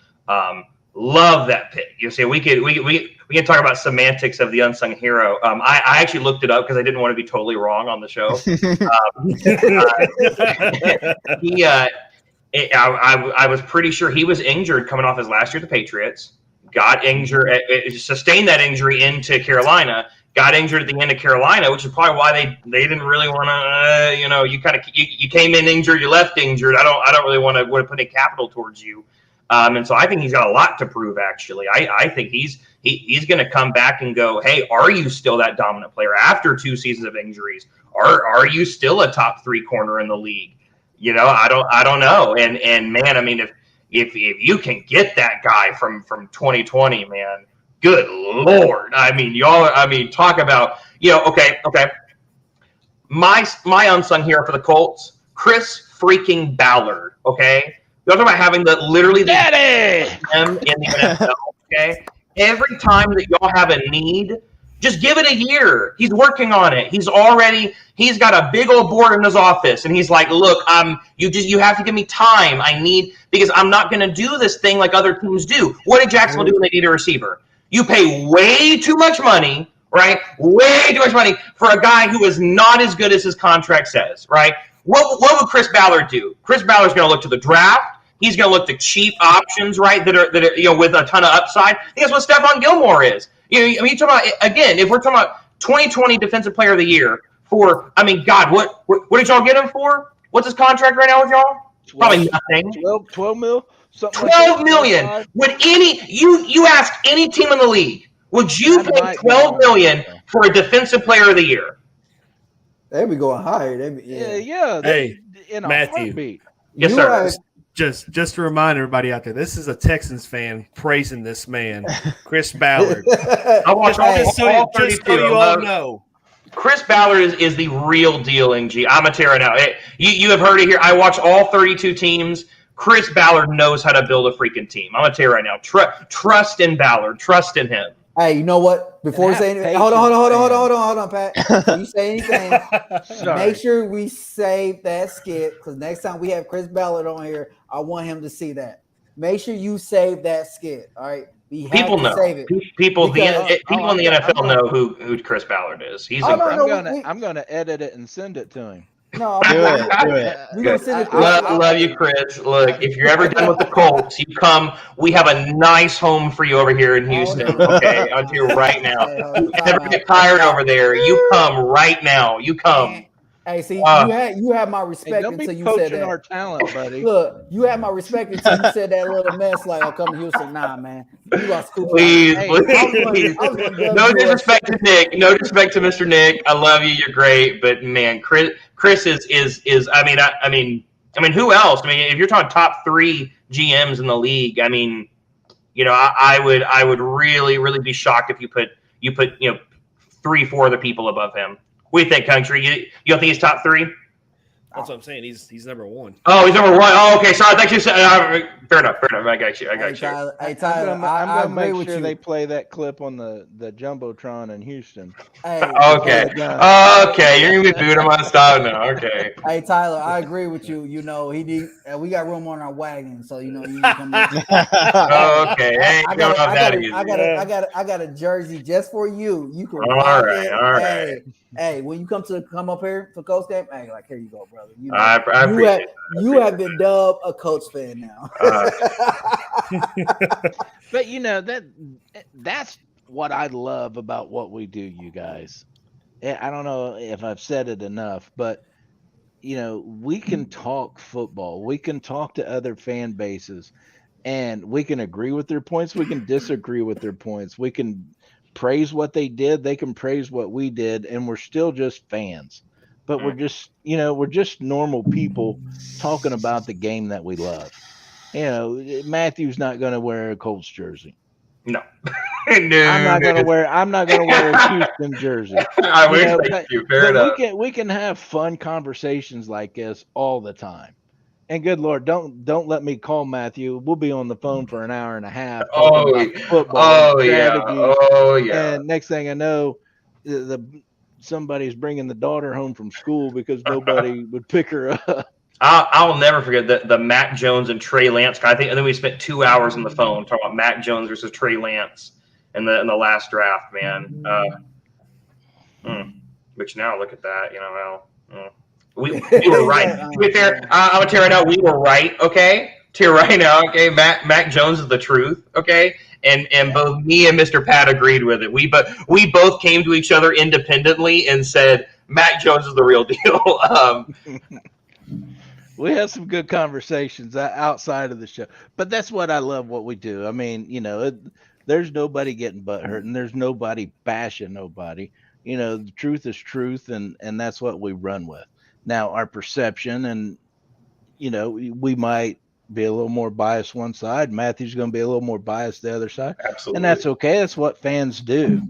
Love that pick. You see, we can talk about semantics of the unsung hero. I actually looked it up because I didn't want to be totally wrong on the show. I was pretty sure he was injured coming off his last year at the Patriots. Got injured, sustained that injury into Carolina. Got injured at the end of Carolina, which is probably why they didn't really want to. You came in injured, you left injured. I don't really want to put any capital towards you. And so I think he's got a lot to prove, actually. I think he's going to come back and go, hey, are you still that dominant player after 2 seasons of injuries? Are you still a top 3 corner in the league? I don't know. And man, I mean, if you can get that guy from 2020, man, Good Lord. I mean, y'all, talk about, okay. My unsung hero for the Colts, Chris freaking Ballard, okay? You're talking about having literally Daddy! him in the NFL, okay? Every time that y'all have a need, just give it a year. He's working on it. He's got a big old board in his office, and he's like, look, you have to give me time. Because I'm not going to do this thing like other teams do. What did Jacksonville do when they need a receiver? You pay way too much money, right? Way too much money for a guy who is not as good as his contract says, right? What would Chris Ballard do? Chris Ballard's going to look to the draft. He's going to look to cheap options, right? That are with a ton of upside. I think that's what Stephon Gilmore is. You talk about, again, if we're talking about 2020 Defensive Player of the Year for, God, what did y'all get him for? What's his contract right now with y'all? Probably nothing. 12 mil. 12 million. Would you ask any team in the league? Would you pay 12 million for a Defensive Player of the Year? They be going higher. Yeah. Hey, in a Matthew. heartbeat. Yes, sir. Just to remind everybody out there, this is a Texans fan praising this man, Chris Ballard. I watch just so you all know. know. Chris Ballard is the real deal, NG. I'm a terror now. You have heard it here. I watch all 32 teams. Chris Ballard knows how to build a freaking team. I'm a terror right now. Trust in Ballard. Trust in him. Hey, you know what? Before we say anything, hold on, Pat. Before you say anything, make sure we save that skit, because next time we have Chris Ballard on here, I want him to see that. Make sure you save that skit. All right. People know. Save it. People in the NFL know who Chris Ballard is. He's incredible. I'm gonna edit it and send it to him. No, do it. Love you, Chris. Look, if you're ever done with the Colts, you come. We have a nice home for you over here in Houston. Okay, I'll tell you right now. You ever get tired over there? You come right now. You come. Hey, see, you had my respect don't be until you poaching said that. our talent, buddy. Look, you had my respect until you said that little mess like, "I'll come to Houston." Nah, man, you got scoop. Please. No disrespect to Nick. No disrespect to Mr. Nick. I love you. You're great, but man, Chris is. I mean, who else? I mean, if you're talking top 3 GMs in the league, I mean, I would really, really be shocked if you put 3-4 other people above him. What do you think, Country? You don't think he's top 3? That's what I'm saying. He's number 1. Oh, he's number 1. Oh, okay. Sorry, thank you. Fair enough. I got you. Hey, Tyler, I'm I gonna agree make with sure you. they play that clip on the Jumbotron in Houston. Hey, Okay. Okay. You're gonna be booed. I'm gonna stop now. Okay. Hey, Tyler, I agree with you. We got room on our wagon, so you need to come in. Okay. Hey, I got a jersey just for you. You can All right. Hey, when you come up here for Coach game, hey, like, here you go, brother. I appreciate it. You have been dubbed a Coach fan now. But that's what I love about what we do, you guys. I don't know if I've said it enough, but we can talk football. We can talk to other fan bases, and we can agree with their points. We can disagree with their points. We can praise what they did. They can praise what we did, and we're still just fans. But we're just normal people talking about the game that we love. Matthew's not going to wear a Colts jersey. No. I'm not going to wear a Houston jersey. I wish thank you. Fair enough. We can have fun conversations like this all the time. And good Lord, don't let me call Matthew. We'll be on the phone for an hour and a half. Football yeah. And next thing I know, somebody's bringing the daughter home from school because nobody would pick her up. I'll never forget the Mac Jones and Trey Lance. I think we spent 2 hours on the phone talking about Mac Jones versus Trey Lance in the last draft, man. Which now look at that, we were right. To be fair, I'm gonna tell you right now, we were right. Okay, to you right now. Okay, Mac Jones is the truth. Okay, and both me and Mr. Pat agreed with it. We both came to each other independently and said Mac Jones is the real deal. We had some good conversations outside of the show, but that's what I love what we do. I mean, there's nobody getting butthurt, and there's nobody bashing nobody. The truth is truth, and that's what we run with. Now, our perception, and we might be a little more biased one side. Matthew's going to be a little more biased the other side. Absolutely. And that's okay. That's what fans do.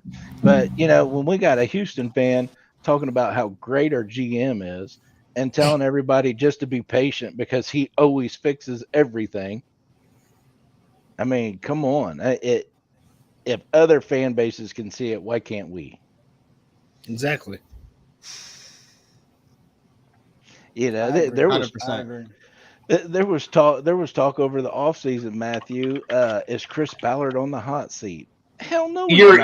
But, when we got a Houston fan talking about how great our GM is and telling everybody just to be patient because he always fixes everything. I mean, come on. If other fan bases can see it, why can't we? Exactly. There was 100%. There was talk over the offseason, Matthew. Is Chris Ballard on the hot seat? Hell no. You're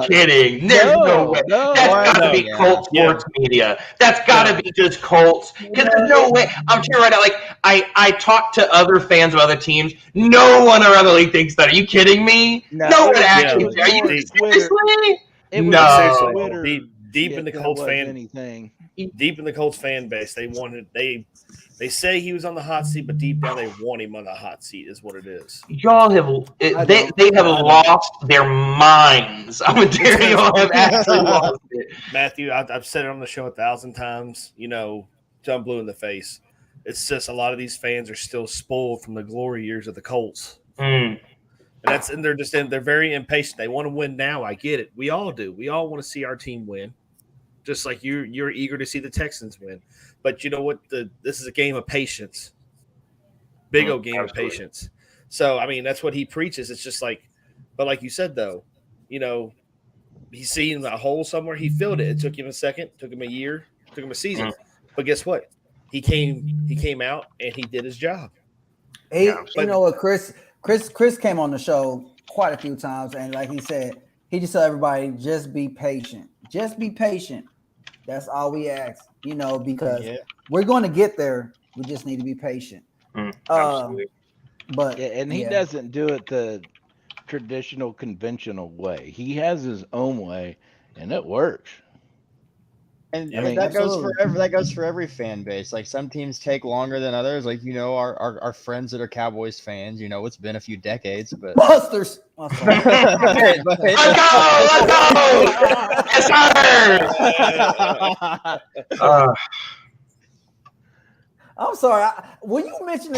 kidding. There's no way. No, That's got to be Colts sports media. That's got to be just Colts. Because there's no way. I'm sure right now, like, I talk to other fans of other teams. No one around the league thinks that. Are you kidding me? No one actually. Are you seriously? No. Seriously, deep in the Colts fan base, they say he was on the hot seat, but deep down they want him on the hot seat is what it is. Y'all have they have lost their minds. I'm telling you, y'all have actually lost it. Matthew, I've said it on the show 1,000 times. Till I'm blue in the face. It's just a lot of these fans are still spoiled from the glory years of the Colts. And they're very impatient. They want to win now. I get it. We all do. We all want to see our team win. Just like you're eager to see the Texans win. But you know what? This is a game of patience. Big old game of patience. So, I mean, that's what he preaches. It's just like – but like you said, though, he's seen a hole somewhere. He filled it. It took him a second. Took him a year. Took him a season. But guess what? He came out and he did his job. You know what, Chris came on the show quite a few times, and like he said, he just told everybody, just be patient. Just be patient. That's all we ask, because we're going to get there. We just need to be patient. Absolutely. He doesn't do it the traditional, conventional way. He has his own way, and it works. And that goes for every fan base. Like, some teams take longer than others. Like, our friends that are Cowboys fans, it's been a few decades, but Busters. Let's go! Yes, sir! I'm sorry. When you mention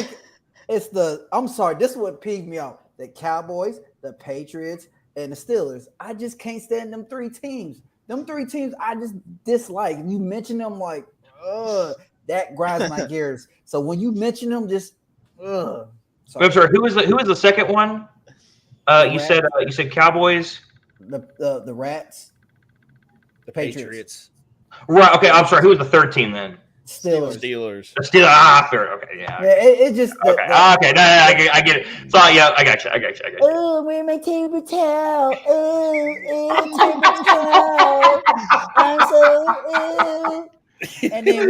I'm sorry. This is what peeved me off. The Cowboys, the Patriots, and the Steelers. I just can't stand them three teams. Them three teams I just dislike. You mention them like, that grinds my gears. So when you mention them, just, I'm sorry. Who was the second one? You said Cowboys. The Rats. The Patriots. Right. Okay. I'm sorry. Who was the third team then? Steelers. Steelers. Fair. Okay. Yeah. It just. Okay. Okay. No, I get it. So yeah, I got you. Oh, where's my table towel? Table towel. I'm so. And then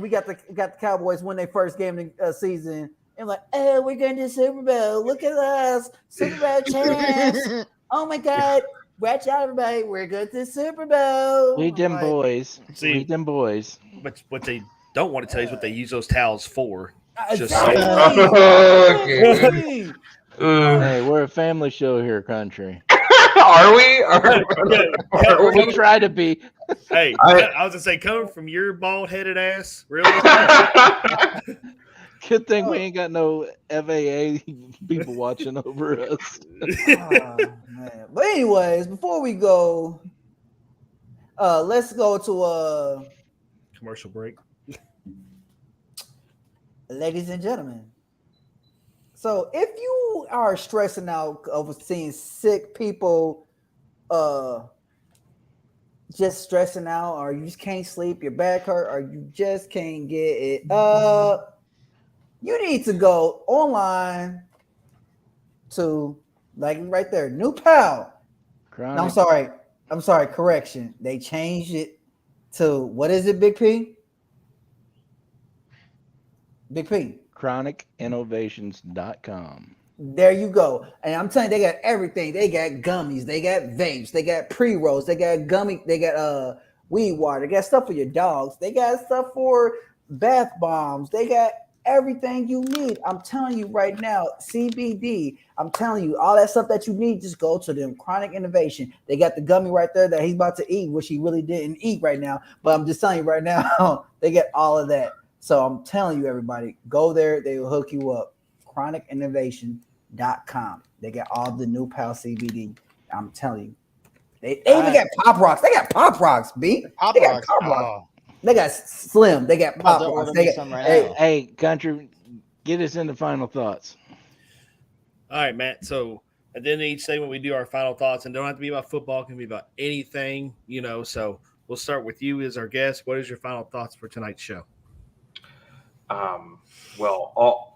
we got the Cowboys when they first game of the season. And like, we're going to the Super Bowl. Look at us, Super Bowl champs. Oh my God. Watch out, everybody. We're going to the Super Bowl. We them boys. See, we them boys. But what they don't want to tell you is what they use those towels for. Just Hey, we're a family show here, country. Are we? We try to be. Hey, I was going to say, coming from your bald-headed ass, really? Good thing we ain't got no FAA people watching over us. Man. But anyways, before we go, let's go to a commercial break. Ladies and gentlemen, so if you are stressing out over seeing sick people, just stressing out, or you just can't sleep, your back hurt, or you just can't get it up, you need to go online to, like, right there, New Pal. No, I'm sorry, correction. They changed it to, what is it, Big P? Big P. ChronicInnovations.com. There you go. And I'm telling you, they got everything. They got gummies, they got vapes, they got pre-rolls, they got they got weed water, they got stuff for your dogs, they got stuff for bath bombs, they got everything you need. I'm telling you right now, CBD. I'm telling you, all that stuff that you need, just go to them. Chronic Innovation. They got the gummy right there that he's about to eat, which he really didn't eat right now. But I'm just telling you right now, they get all of that. So I'm telling you, everybody, go there. They will hook you up. ChronicInnovation.com. They got all the new Pal CBD. I'm telling you. They even got Pop Rocks. They got Pop Rocks, B. Pop They got Rocks. Pop Rocks. Oh, They got Slim. They got I'm about Pop to Rocks. order They me got, some right hey, now. Hey, Country, get us into final thoughts. All right, Matt. So at the end of each segment, we do our final thoughts, and don't have to be about football. It can be about anything, So we'll start with you as our guest. What is your final thoughts for tonight's show? Well,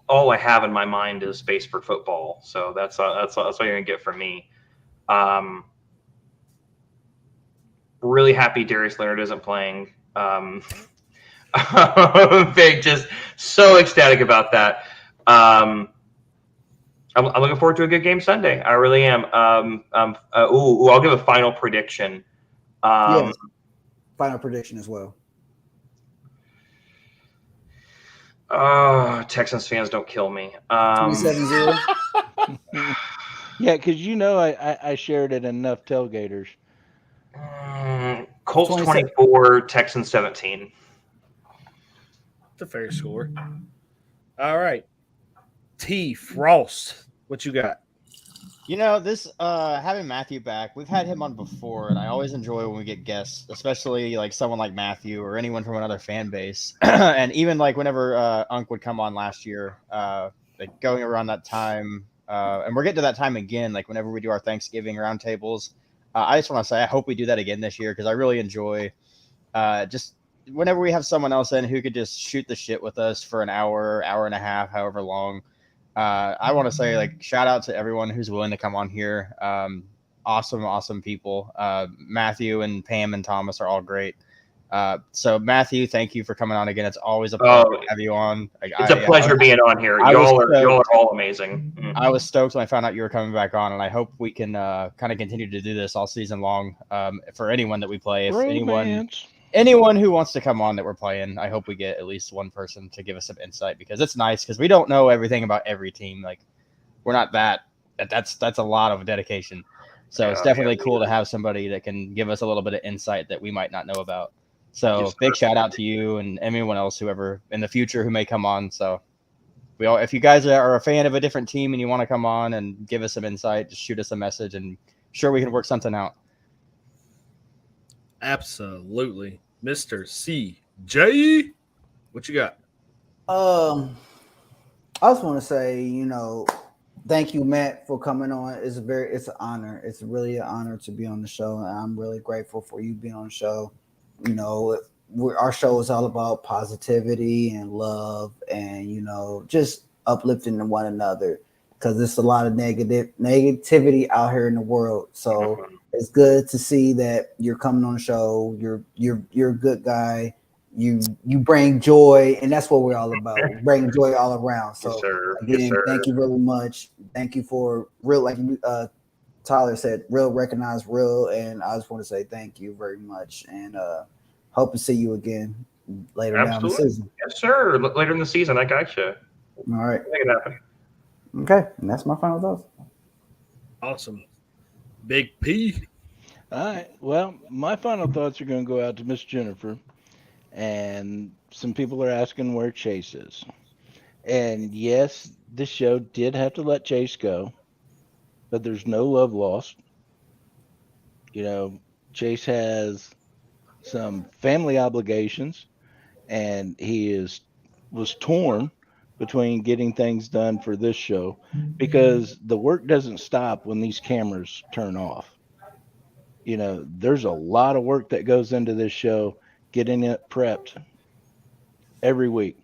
all I have in my mind is space for football, so that's what you're gonna get from me. Really happy Darius Leonard isn't playing. Big, just so ecstatic about that. I'm looking forward to a good game Sunday. I really am. I'll give a final prediction. yes. Final prediction as well. Texans fans, don't kill me. 27-0. Yeah, because I shared it enough tailgaters. Colts 27. 24, Texans 17. It's a fair score. All right. T. Frost, what you got? This having Matthew back, we've had him on before, and I always enjoy when we get guests, especially like someone like Matthew or anyone from another fan base. And even like whenever Unc would come on last year, like going around that time, and we're getting to that time again, like whenever we do our Thanksgiving roundtables. I just want to say I hope we do that again this year because I really enjoy just whenever we have someone else in who could just shoot the shit with us for an hour, hour and a half, however long. I want to say like shout out to everyone who's willing to come on here. Awesome people. Matthew and Pam and Thomas are all great. So Matthew, thank you for coming on again. It's always a pleasure to have you on. It's a pleasure being on here. Y'all are all amazing. I was stoked when I found out you were coming back on, and I hope we can kind of continue to do this all season long. For anyone that we play, if anyone who wants to come on that we're playing, I hope we get at least one person to give us some insight because it's nice because we don't know everything about every team. Like we're not that's a lot of dedication. So it's definitely cool to have somebody that can give us a little bit of insight that we might not know about. So big shout out to you and anyone else, whoever in the future who may come on. So if you guys are a fan of a different team and you want to come on and give us some insight, just shoot us a message and sure we can work something out. Absolutely. Mr. CJ, what you got? I just want to say, thank you, Matt, for coming on. It's an honor. It's really an honor to be on the show, and I'm really grateful for you being on the show. Our show is all about positivity and love, and just uplifting one another because there's a lot of negativity out here in the world. So it's good to see that you're coming on the show. You're a good guy. You bring joy, and that's what we're all about. Bringing joy all around. So again, thank you very much. Thank you for real, like Tyler said, real recognize real, and I just want to say thank you very much, and hope to see you again later down the season. Yes, sir. Later in the season, I got you. All right, make it happen. Okay, and that's my final thoughts. Awesome. Big P. All right. Well, my final thoughts are going to go out to Miss Jennifer, and some people are asking where Chase is. And yes, the show did have to let Chase go, but there's no love lost. Chase has some family obligations, and he was torn between getting things done for this show because the work doesn't stop when these cameras turn off. There's a lot of work that goes into this show, getting it prepped every week.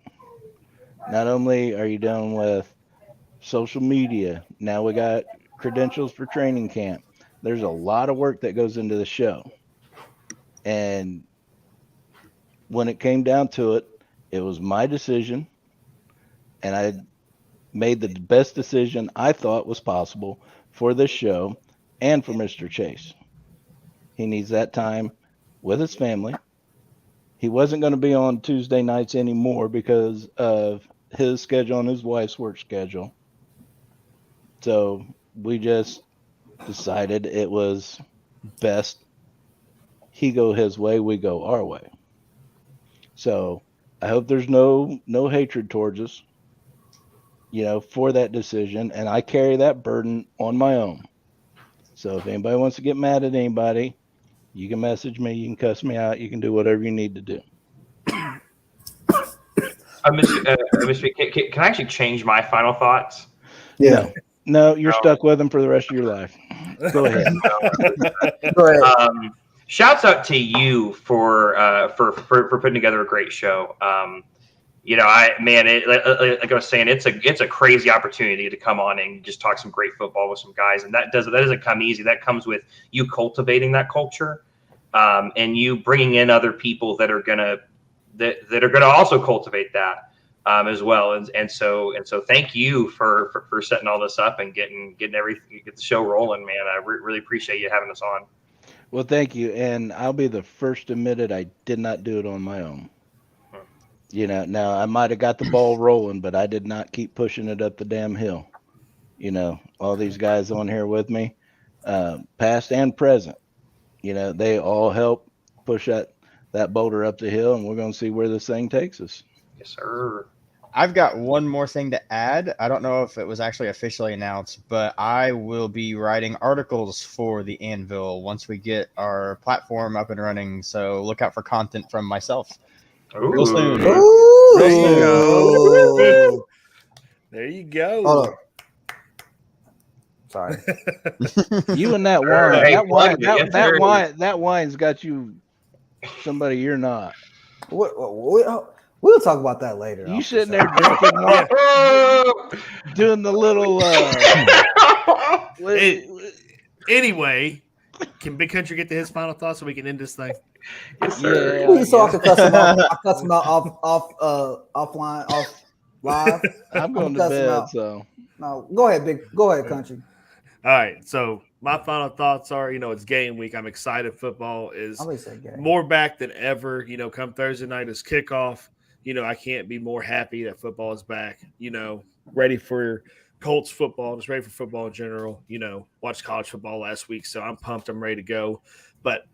Not only are you dealing with social media, now we got credentials for training camp. There's a lot of work that goes into the show. And when it came down to it, it was my decision. And I made the best decision I thought was possible for this show and for Mr. Chase. He needs that time with his family. He wasn't going to be on Tuesday nights anymore because of his schedule and his wife's work schedule. So we just decided it was best he go his way, we go our way. So I hope there's no hatred towards us, for that decision. And I carry that burden on my own. So if anybody wants to get mad at anybody, you can message me, you can cuss me out, you can do whatever you need to do. Can I actually change my final thoughts? Yeah. No, you're stuck with them for the rest of your life. Go ahead. Go ahead. Shouts out to you for putting together a great show. Like I was saying, it's a crazy opportunity to come on and just talk some great football with some guys, and that doesn't come easy. That comes with you cultivating that culture, and you bringing in other people that are gonna also cultivate that as well. And so thank you for setting all this up and getting everything, get the show rolling, man. I really appreciate you having us on. Well, thank you, and I'll be the first to admit it. I did not do it on my own. Now I might have got the ball rolling, but I did not keep pushing it up the damn hill. All these guys on here with me, past and present, they all help push that boulder up the hill, and we're going to see where this thing takes us. Yes, sir. I've got one more thing to add. I don't know if it was actually officially announced, but I will be writing articles for the Anvil once we get our platform up and running. So look out for content from myself. Real soon. Ooh. There you go. There you go. Hold on. Sorry. You and that wine, that wine's got you somebody you're not. We'll talk about that later. You sitting there drinking wine, doing the little. Anyway, can Big Country get to his final thoughts so we can end this thing? Yes, sir. Yeah, So I can cuss him out. I cuss him out offline, off live. I'm going to bed, so. No, go ahead, Country. All right, so my final thoughts are, it's game week. I'm excited. Football is more back than ever. Come Thursday night is kickoff. I can't be more happy that football is back. Ready for Colts football, just ready for football in general. Watched college football last week, so I'm pumped. I'm ready to go. But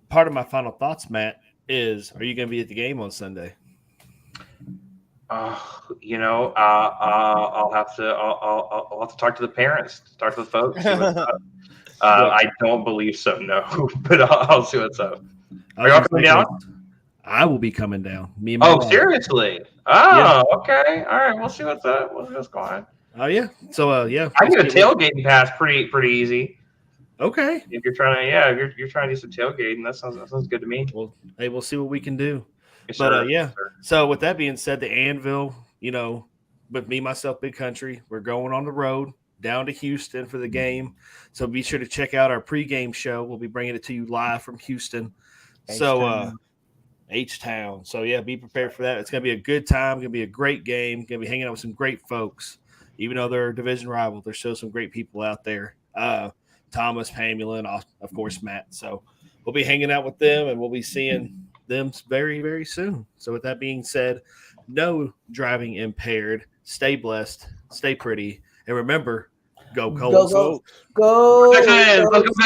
part of my final thoughts, Matt, is are you going to be at the game on Sunday? I'll have to talk to the parents, talk to the folks. See what's up. I don't believe so, no, but I'll see what's up. Are y'all coming down? I will be coming down. Me and my wife. Seriously? Okay. All right. We'll see what's up. We'll see what's going on. Oh yeah. So yeah. I get a tailgating pass pretty easy. Okay. If you're trying to, you're trying to do some tailgating, that sounds good to me. Well, hey, we'll see what we can do. Yes, but yes, so with that being said, the Anvil, with me, myself, Big Country, we're going on the road down to Houston for the game. So be sure to check out our pregame show. We'll be bringing it to you live from Houston. H-Town. So yeah, be prepared for that. It's gonna be a good time. Gonna be a great game. Gonna be hanging out with some great folks. Even though they're a division rival, there's still some great people out there. Thomas, Pamela, and of course Matt. So we'll be hanging out with them, and we'll be seeing them very, very soon. So with that being said, no driving impaired. Stay blessed, stay pretty, and remember, go Colts. Go.